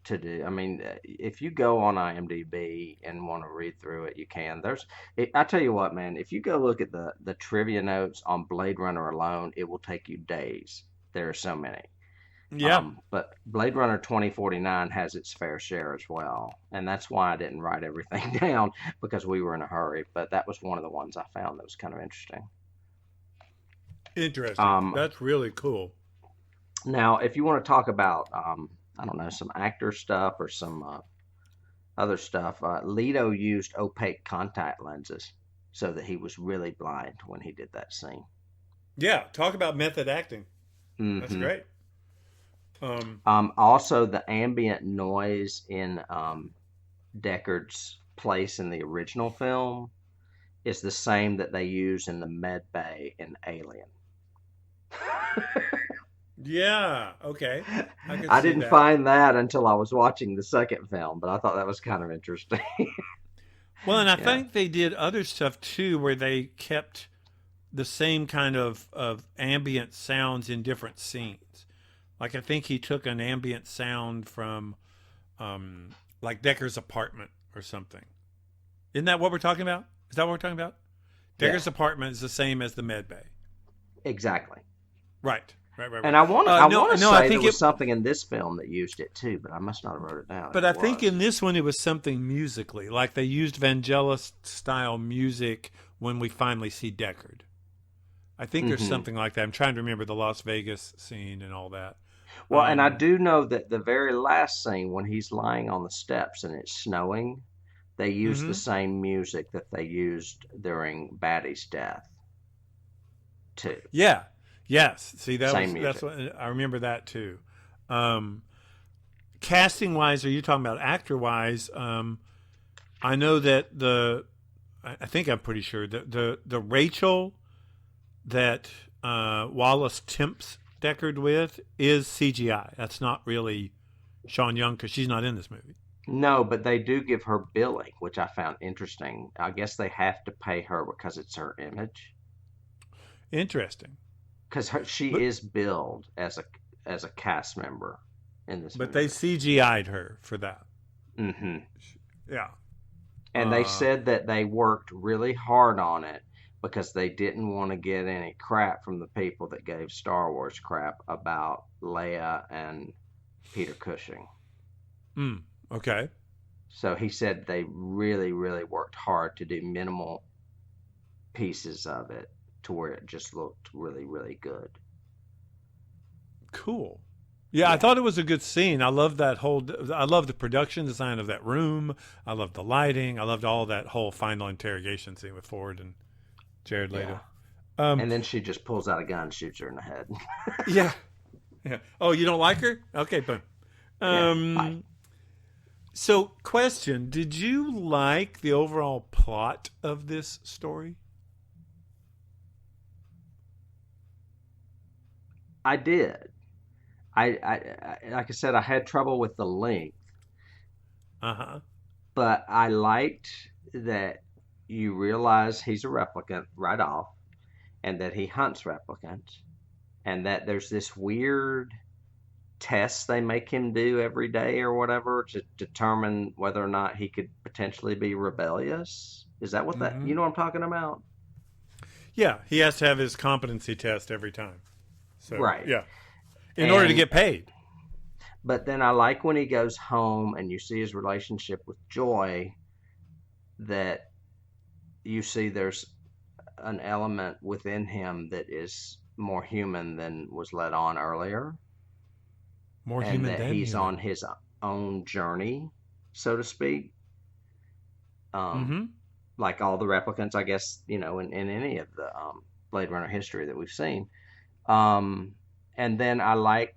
to do. I mean, if you go on IMDb and want to read through it, you can. I tell you what, man, if you go look at the trivia notes on Blade Runner alone, it will take you days. There are so many.
Yeah.
But Blade Runner 2049 has its fair share as well. And that's why I didn't write everything down because we were in a hurry. But that was one of the ones I found that was kind of interesting.
Interesting.
Um,
That's really cool.
Now, if you want to talk about, I don't know, some actor stuff or some other stuff, Leto used opaque contact lenses so that he was really blind when he did that scene.
Yeah. Talk about method acting. That's
Hmm.
great. Um,
Also, the ambient noise in Deckard's place in the original film is the same that they use in the med bay in Alien.
yeah. Okay. I can
I
see
didn't
that.
find that until I was watching the second film, but I thought that was kind of interesting.
Well, and I
Yeah.
think they did other stuff too, where they kept the same kind of ambient sounds in different scenes. Like I think he took an ambient sound from um, like Deckard's apartment or something. Isn't that what we're talking about? Is that what we're talking about? Deckard's apartment is the same as the med bay.
Exactly.
Right.
And I want to say
I think
there was something in this film that used it too, but I must not have wrote it down.
But I think in this one it was something musically, like they used Vangelis style music when we finally see Deckard. I think there's something like that. I'm trying to remember the Las Vegas scene and all that.
Well, and I do know that the very last scene when he's lying on the steps and it's snowing, they use the same music that they used during Batty's death too.
Yeah. Yes. See, that's what I remember that too. Casting wise, are you talking about actor wise? I know that I think I'm pretty sure that the Rachel that Wallace tempts Deckard with is CGI. That's not really Sean Young because she's not in this movie.
No, but they do give her billing, which I found interesting. I guess they have to pay her because it's her image.
Interesting.
Because she is billed as a cast member in this movie.
But they CGI'd her for that.
Mm-hmm.
Yeah.
And they said that they worked really hard on it because they didn't want to get any crap from the people that gave Star Wars crap about Leia and Peter Cushing.
Okay.
So he said they really, really worked hard to do minimal pieces of it to where it just looked really, really good.
Cool. Yeah, I thought it was a good scene. I love I love the production design of that room. I loved the lighting. I loved all that whole final interrogation scene with Ford and Jared Leto.
Yeah. And then she just pulls out a gun and shoots her in the head.
Yeah. Oh, you don't like her? Okay, boom. So, question, did you like the overall plot of this story?
I did. I like I said, I had trouble with the length. But I liked that you realize he's a replicant right off, and that he hunts replicants, and that there's this weird test they make him do every day or whatever to determine whether or not he could potentially be rebellious. Is that what that, you know what I'm talking about?
Yeah, he has to have his competency test every time. So,
right.
Yeah. In order to get paid.
But then I like when he goes home and you see his relationship with Joy, that you see there's an element within him that is more human than was let on earlier.
More
and
human
that
than
he's
human.
on his own journey, so to speak. Like all the replicants, I guess, in any of the Blade Runner history that we've seen. And then I like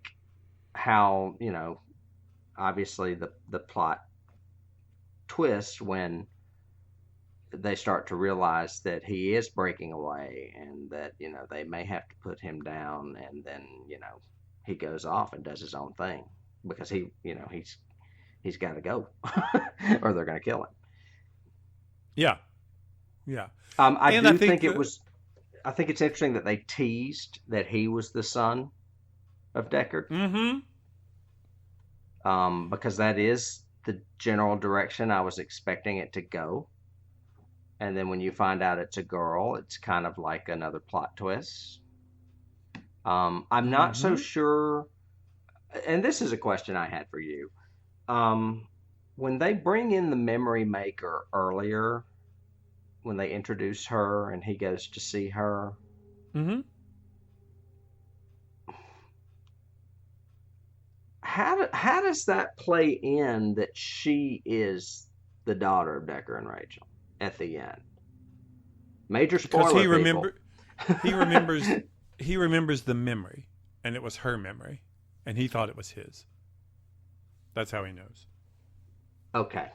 how, obviously the plot twist when they start to realize that he is breaking away and that, they may have to put him down, and then, he goes off and does his own thing because he's got to go or they're going to kill him.
Yeah. Yeah.
I think I think it's interesting that they teased that he was the son of Deckard. Because that is the general direction I was expecting it to go. And then when you find out it's a girl, it's kind of like another plot twist. I'm not so sure, and this is a question I had for you. When they bring in the memory maker earlier, when they introduce her and he goes to see her, how does that play in that she is the daughter of Deckard and Rachel at the end? Major spoiler.
Because he remembers the memory, and it was her memory, and he thought it was his. That's how he knows.
Okay.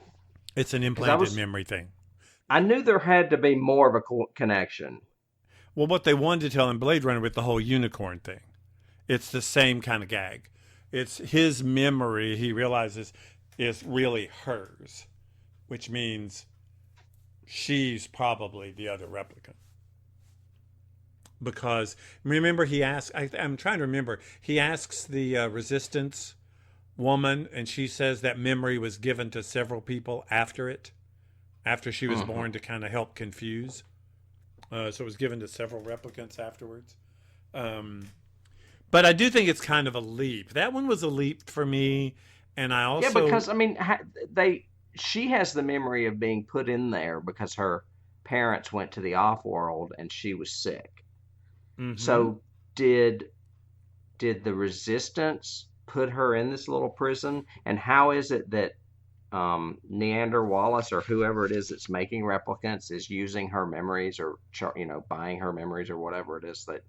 It's an implanted memory thing.
I knew there had to be more of a connection.
Well, what they wanted to tell in Blade Runner with the whole unicorn thing, it's the same kind of gag. It's his memory, he realizes, is really hers, which means she's probably the other replicant. Because, remember, he asks, I'm trying to remember, he asks the resistance woman, and she says that memory was given to several people after she was born to kind of help confuse. So it was given to several replicants afterwards. But I do think it's kind of a leap. That one was a leap for me, and I also
because I mean, she has the memory of being put in there because her parents went to the off world and she was sick. So did the resistance put her in this little prison? And how is it that Neander Wallace or whoever it is that's making replicants is using her memories or buying her memories or whatever it is that?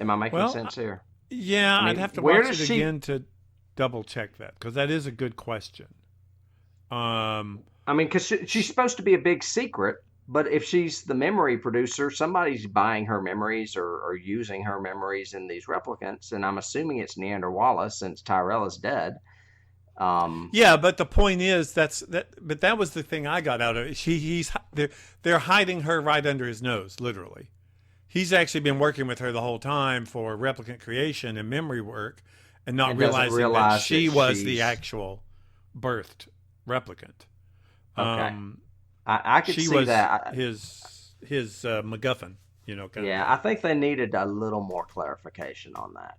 Am I making sense here?
Yeah, I mean, I'd have to watch it again to double check that, because that is a good question.
I mean, because she's supposed to be a big secret, but if she's the memory producer, somebody's buying her memories or using her memories in these replicants, and I'm assuming it's Neander Wallace since Tyrell is dead.
Yeah, but the point is but that was the thing I got out of it. They're hiding her right under his nose, literally. He's actually been working with her the whole time for replicant creation and memory work, and not realizing that she was the actual birthed replicant.
Okay. I could see that.
His MacGuffin,
I think they needed a little more clarification on that.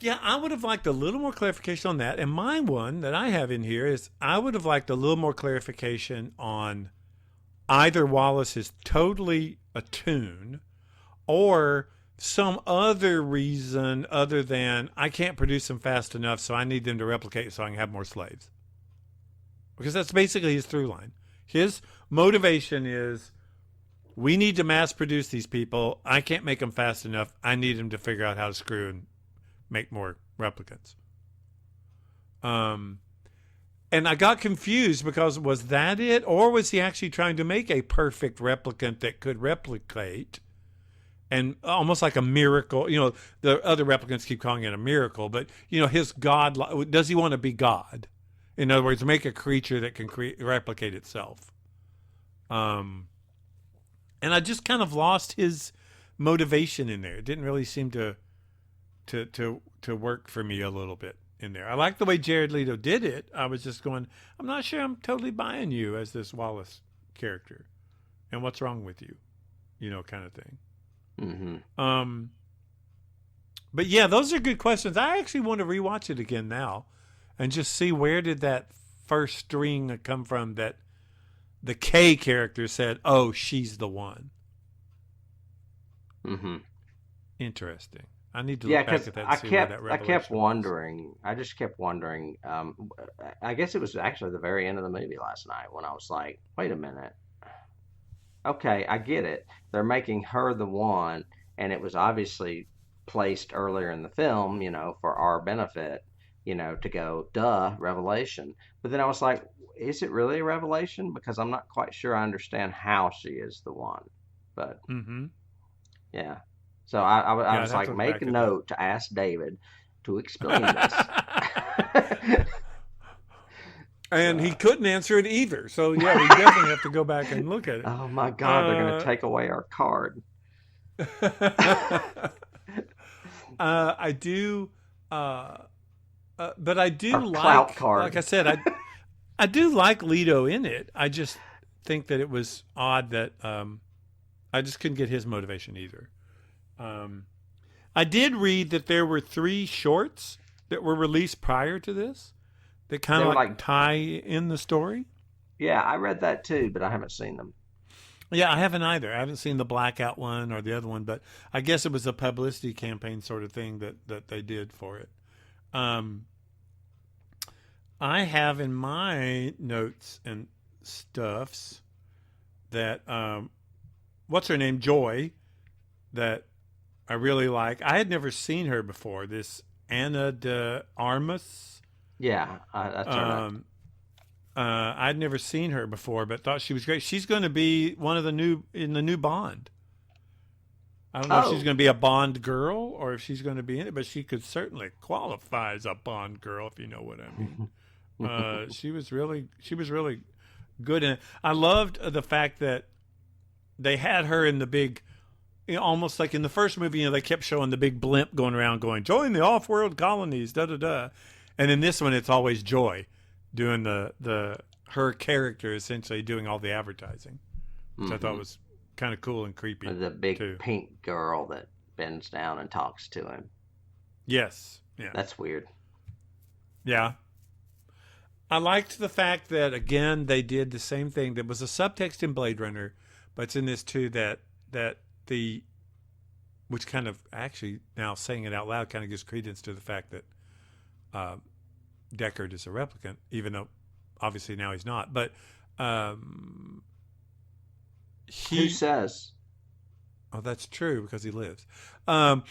Yeah, I would have liked a little more clarification on that. And my one that I have in here is I would have liked a little more clarification on either Wallace is totally attuned or some other reason other than I can't produce them fast enough, so I need them to replicate so I can have more slaves. Because that's basically his through line. His motivation is, we need to mass produce these people. I can't make them fast enough. I need them to figure out how to screw and make more replicants. And I got confused because was that it? Or was he actually trying to make a perfect replicant that could replicate? And almost like a miracle, the other replicants keep calling it a miracle, but, his God, does he want to be God? In other words, make a creature that can replicate itself. And I just kind of lost his motivation in there. It didn't really seem to work for me a little bit in there. I like the way Jared Leto did it. I was just going, I'm not sure I'm totally buying you as this Wallace character. And what's wrong with you? Kind of thing. But yeah, those are good questions. I actually want to rewatch it again now and just see where did that first string come from that the K character said, oh, she's the one. Interesting. I need to look back at that and see where that revelation
I kept wondering. I just kept wondering. I guess it was actually the very end of the movie last night when I was like, wait a minute. Okay, I get it. They're making her the one, and it was obviously placed earlier in the film, for our benefit, to go, duh, revelation. But then I was like, is it really a revelation? Because I'm not quite sure I understand how she is the one. But, yeah. So I was like, make a note to ask David to explain this.
And he couldn't answer it either. So, yeah, we definitely have to go back and look at it.
Oh, my God. They're going to take away our card.
I do. But I do
our clout card.
Like I said, I do like Leto in it. I just think that it was odd that I just couldn't get his motivation either. I did read that there were 3 shorts that were released prior to this that kind of like tie in the story.
Yeah, I read that too, but I haven't seen them.
Yeah, I haven't either. I haven't seen the Blackout one or the other one, but I guess it was a publicity campaign sort of thing that they did for it. I have in my notes and stuffs that what's her name, Joy, that I really like. I had never seen her before. This Ana de Armas.
Yeah, that's her.
I'd never seen her before, but thought she was great. She's going to be one of the new Bond. I don't know if she's going to be a Bond girl or if she's going to be in it, but she could certainly qualify as a Bond girl, if you know what I mean. She was really good in it. I loved the fact that they had her in the big almost like in the first movie, they kept showing the big blimp going around going, join the off-world colonies, da-da-da. And in this one, it's always Joy doing her character essentially doing all the advertising, which I thought was kind of cool and creepy.
The big
too.
pink girl that bends down and talks to him.
Yes. Yeah.
That's weird.
Yeah. I liked the fact that, again, they did the same thing. There was a subtext in Blade Runner, but it's in this too, that which kind of actually, now saying it out loud, kind of gives credence to the fact that Deckard is a replicant, even though obviously now he's not. But
Who says?
Oh, that's true, because he lives. The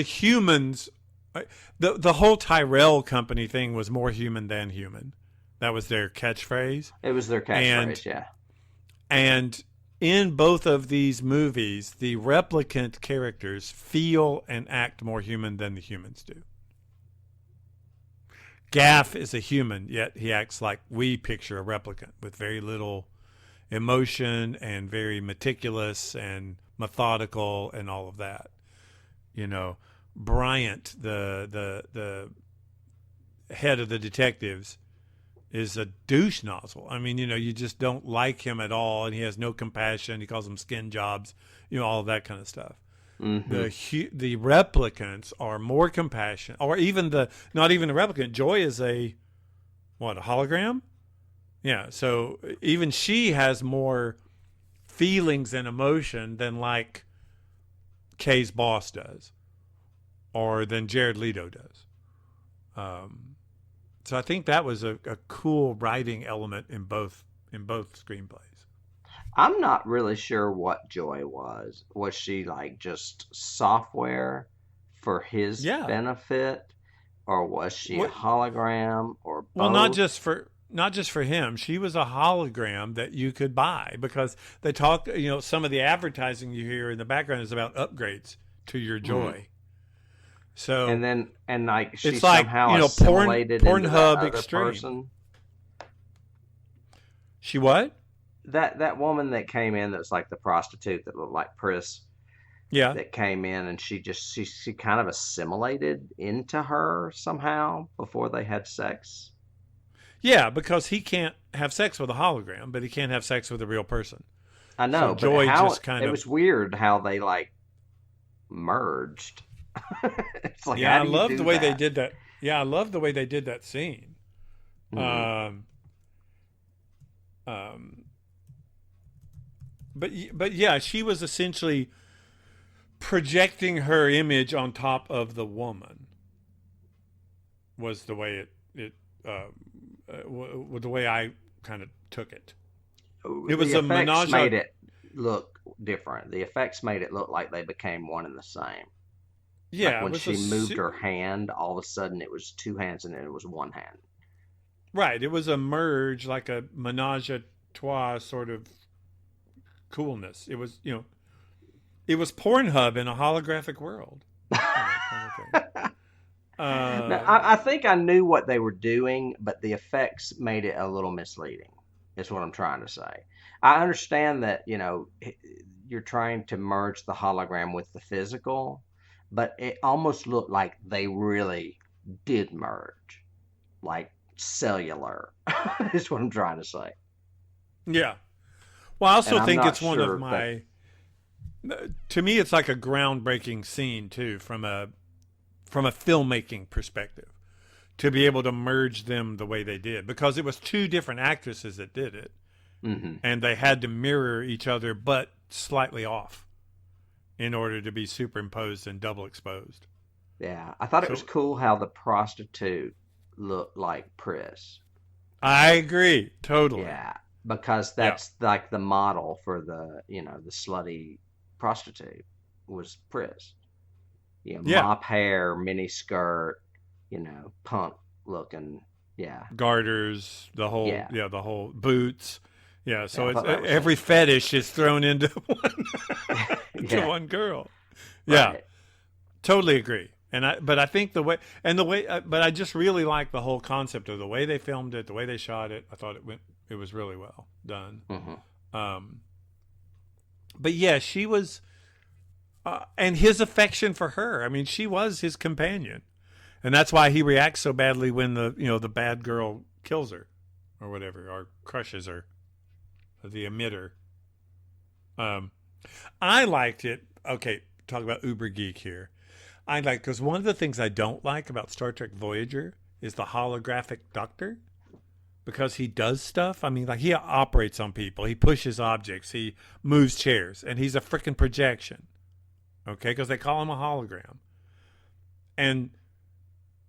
humans, the whole Tyrell company thing was more human than human. That was their catchphrase.
It was their catchphrase, yeah.
And in both of these movies, the replicant characters feel and act more human than the humans do. Gaff is a human, yet he acts like we picture a replicant, with very little emotion and very meticulous and methodical and all of that. Bryant, the head of the detectives, is a douche nozzle. I mean, you just don't like him at all, and he has no compassion. He calls them skin jobs, all of that kind of stuff. Mm-hmm. The replicants are more compassionate, or even not even a replicant. Joy is a hologram? Yeah, so even she has more feelings and emotion than like Kay's boss does, or than Jared Leto does. So I think that was a cool writing element in both screenplays.
I'm not really sure what Joy was. Was she like just software for his benefit, or was she a hologram, or both?
Well, not just for him. She was a hologram that you could buy, because they talk. Some of the advertising you hear in the background is about upgrades to your Joy. Mm. So
and she
it's like,
somehow assimilated into that other
Extreme.
person.
She what?
That woman that came in, that's like the prostitute that looked like Pris.
Yeah.
That came in, and she kind of assimilated into her somehow before they had sex.
Yeah, because he can't have sex with a hologram, but he can't have sex with a real person.
I know,
so Joy just kind of.
It was weird how they like merged. It's like,
I love the way they did that. Yeah, I love the way they did that scene. Mm-hmm. But yeah, she was essentially projecting her image on top of the woman. Was the way the way I kind of took it. It was
the
a menage.
Made it look different. The effects made it look like they became one and the same.
Yeah,
like when she moved her hand, all of a sudden it was two hands and then it was one hand.
Right. It was a merge, like a menage a trois sort of coolness. It was, it was Pornhub in a holographic world.
Now, I think I knew what they were doing, but the effects made it a little misleading, is what I'm trying to say. I understand that, you're trying to merge the hologram with the physical, but it almost looked like they really did merge, like cellular, is what I'm trying to say.
Yeah. Well, I also think it's one of my, to me, it's like a groundbreaking scene too, from a filmmaking perspective, to be able to merge them the way they did, because it was two different actresses that did it, and they had to mirror each other, but slightly off, in order to be superimposed and double exposed.
Yeah, I thought it was cool how the prostitute looked like Pris.
I agree, totally.
Yeah, because that's like the model for the the slutty prostitute was Pris. Mop hair, mini skirt, punk looking. Yeah,
garters, the whole the whole boots. Yeah, so it's every fetish is thrown into one girl. Yeah, right. Totally agree. But I think but I just really like the whole concept of the way they filmed it, the way they shot it. I thought it was really well done. Mm-hmm. Um, but yeah, she was, and his affection for her. I mean, she was his companion, and that's why he reacts so badly when the bad girl kills her, or whatever, or crushes her, the emitter. I liked it. Okay, talk about uber geek here. I like, because one of the things I don't like about Star Trek Voyager is the holographic doctor, because he does stuff. I mean, like, he operates on people, he pushes objects, he moves chairs, and he's a freaking projection. Okay, because they call him a hologram. And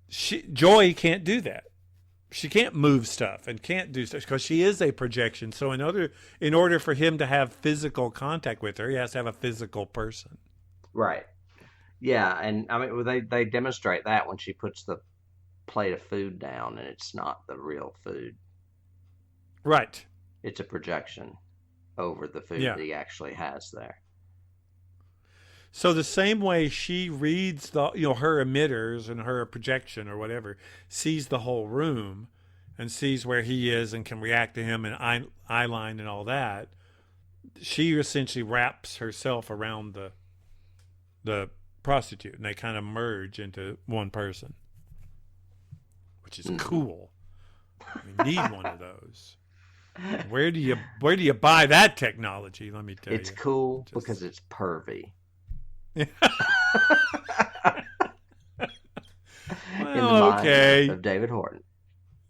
Joy can't do that. She can't move stuff and can't do stuff because she is a projection. So in order for him to have physical contact with her, he has to have a physical person.
Right. Yeah, and I mean they demonstrate that when she puts the plate of food down and it's not the real food.
Right.
It's a projection over the food that he actually has there.
So the same way she reads her emitters and her projection or whatever, sees the whole room and sees where he is and can react to him and eye line and all that, she essentially wraps herself around the prostitute, and they kind of merge into one person, which is cool. We need one of those. Where do you buy that technology? Let me tell you.
It's cool because it's pervy.
Well, okay.
Of David Horton.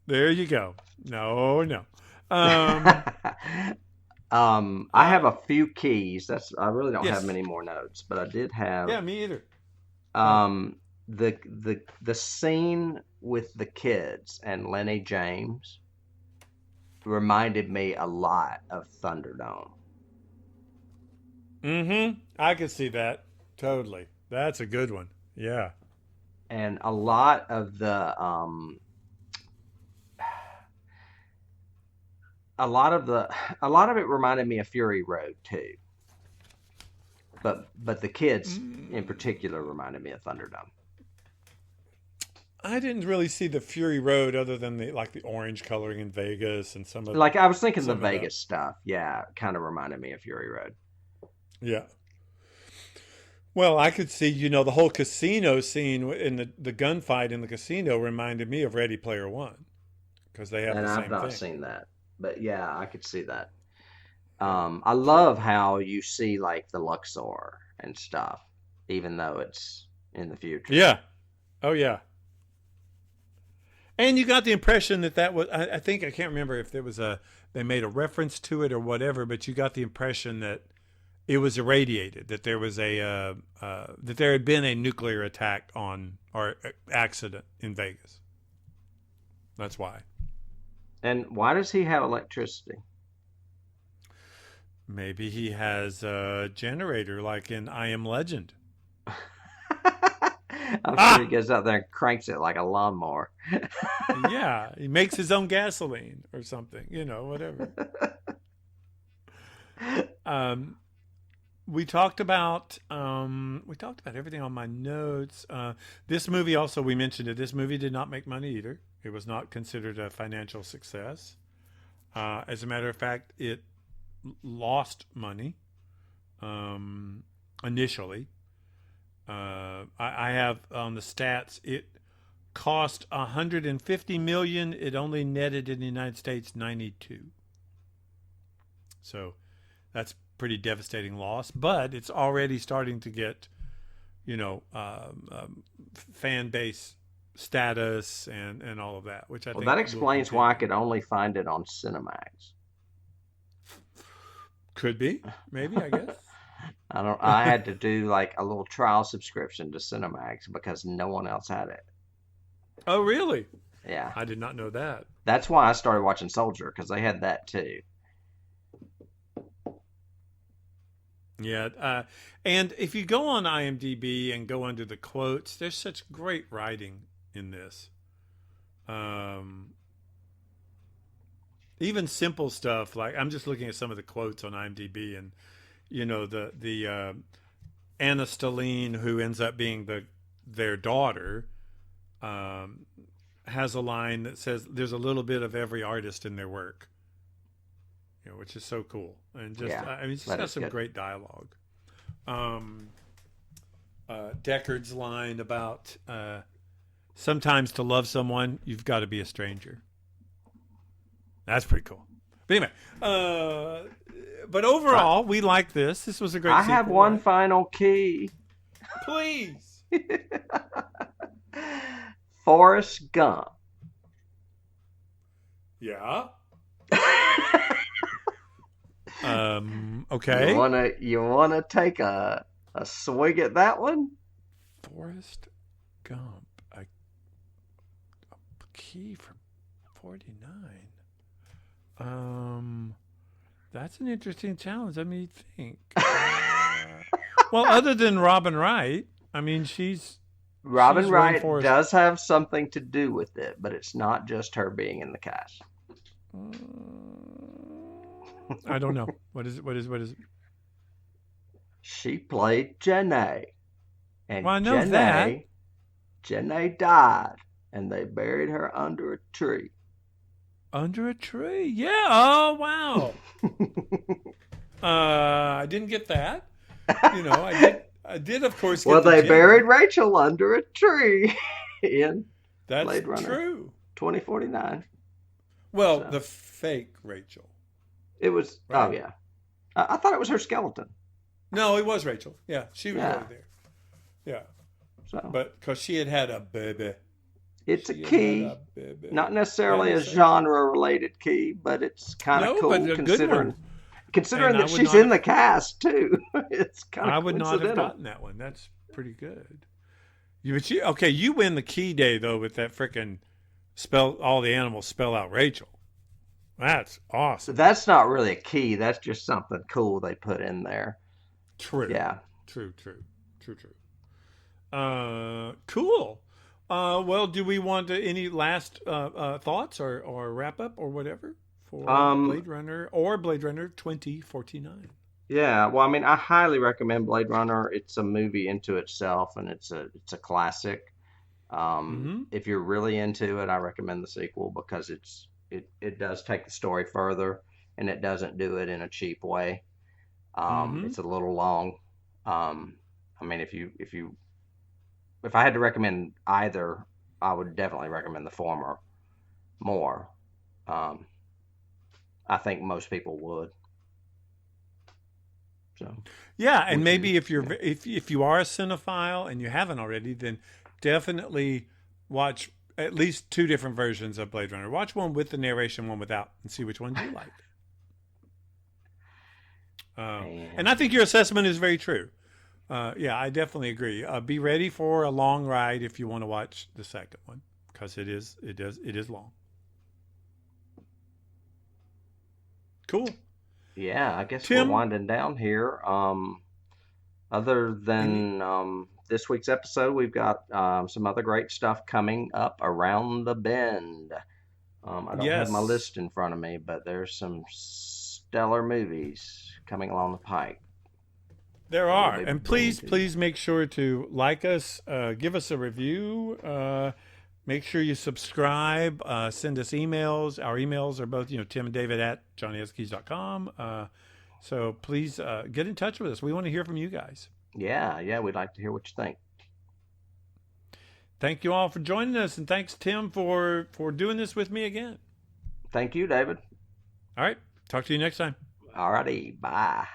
There you go. No.
I have a few keys. I really don't have many more notes, but I did have.
Yeah, me either.
The scene with the kids and Lenny James reminded me a lot of Thunderdome.
Mm-hmm. I could see that. Totally. That's a good one. Yeah.
And a lot of it reminded me of Fury Road too. But the kids in particular reminded me of Thunderdome.
I didn't really see the Fury Road other than the orange coloring in Vegas and some of
I was thinking the Vegas stuff. Yeah, kind of reminded me of Fury Road.
Yeah. Well, I could see, the whole casino scene in the gunfight in the casino reminded me of Ready Player One, because they have the same thing. And I've not
seen that, but yeah, I could see that. I love how you see the Luxor and stuff, even though it's in the future.
Yeah. Oh yeah. And you got the impression that was, I think, I can't remember if there was they made a reference to it or whatever, but you got the impression that it was irradiated, that there was that there had been a nuclear attack or accident in Vegas. That's why.
And why does he have electricity?
Maybe he has a generator like in I Am Legend.
I'm sure he goes out there and cranks it like a lawnmower.
Yeah, he makes his own gasoline or something, whatever. We talked about everything on my notes. This movie also, we mentioned it. This movie did not make money either. It was not considered a financial success. As a matter of fact, it lost money initially. I have on the stats, it cost $150 million. It only netted in the United States 92. So that's pretty devastating loss, but it's already starting to get, fan base status and all of that, which I think
that explains why I could only find it on Cinemax.
Could be, maybe, I guess.
I had to do a little trial subscription to Cinemax because no one else had it.
Oh, really?
Yeah.
I did not know that.
That's why I started watching Soldier, because they had that too.
Yeah, and if you go on IMDb and go under the quotes, there's such great writing in this. Even simple stuff, like I'm just looking at some of the quotes on IMDb, and the Anna Stelline, who ends up being their daughter, has a line that says, "There's a little bit of every artist in their work." which is so cool. And just,
Yeah,
I mean, it's just
that
got
is
some
good.
great dialogue. Deckard's line about sometimes to love someone, you've got to be a stranger. That's pretty cool. But anyway, but overall, we like this. This was a great
I
sequel,
have one
right?
final key.
Please.
Forrest Gump.
Yeah. Okay.
You wanna take a swig at that one?
Forrest Gump. A key for 49. That's an interesting challenge. Let me think. Well, other than Robin Wright, I mean, she's
Robin Wright
Rainforest.
does have something to do with it, but it's not just her being in the cast.
I don't know. What is it?
She played Jenny. And
Well, I know that.
Jenny died, and they buried her under a tree.
Under a tree. Yeah. Oh, wow. I didn't get that. I did, of course, get
Well,
the
they
Jenny.
buried Rachel under a tree in
That's
Blade Runner
true.
2049.
Well,
So.
the fake Rachel.
It was,
Right.
oh yeah. I thought it was her skeleton.
No, it was Rachel. Yeah, she was
Yeah.
really there. Yeah,
So
but because she had a baby.
it's a
She had
key,
a baby.
not necessarily
Yeah,
a
that's right.
genre-related key, but it's kind of
No,
cool
but a good
considering
one.
considering
And I
that
would
she's
not
in the cast too. It's kind of
I would not have
coincidental.
gotten that one. That's pretty good. You win the key day though with that frickin' spell. All the animals spell out Rachel. That's
So
awesome.
that's not really a key. That's just something cool they put in there.
True.
Yeah.
True. Cool. Well, do we want any last thoughts or wrap up or whatever for Blade Runner or Blade Runner 2049?
Yeah, well, I mean, I highly recommend Blade Runner. It's a movie into itself, and it's a classic. If you're really into it, I recommend the sequel because it does take the story further, and it doesn't do it in a cheap way. It's a little long. I mean, if I had to recommend either, I would definitely recommend the former more. I think most people would. So.
Yeah, and maybe if you are a cinephile and you haven't already, then definitely watch at least 2 different versions of Blade Runner. Watch one with the narration, one without, and see which one you like. And I think your assessment is very true. Yeah, I definitely agree. Be ready for a long ride if you want to watch the second one because it is long. Cool.
Yeah, I guess
Tim?
we're winding down here. Other than this week's episode, we've got some other great stuff coming up around the bend. I don't have my
Yes.
list in front of me, but there's some stellar movies coming along the pike.
There are.
Maybe
And
bring
please make sure to like us, give us a review, make sure you subscribe, send us emails. Our emails are both, Tim and David at johnnyeskeys.com. So please get in touch with us. We want to hear from you guys.
Yeah, we'd like to hear what you think.
Thank you all for joining us. And thanks, Tim, for doing this with me again.
Thank you, David.
All right. Talk to you next time.
Alrighty, bye.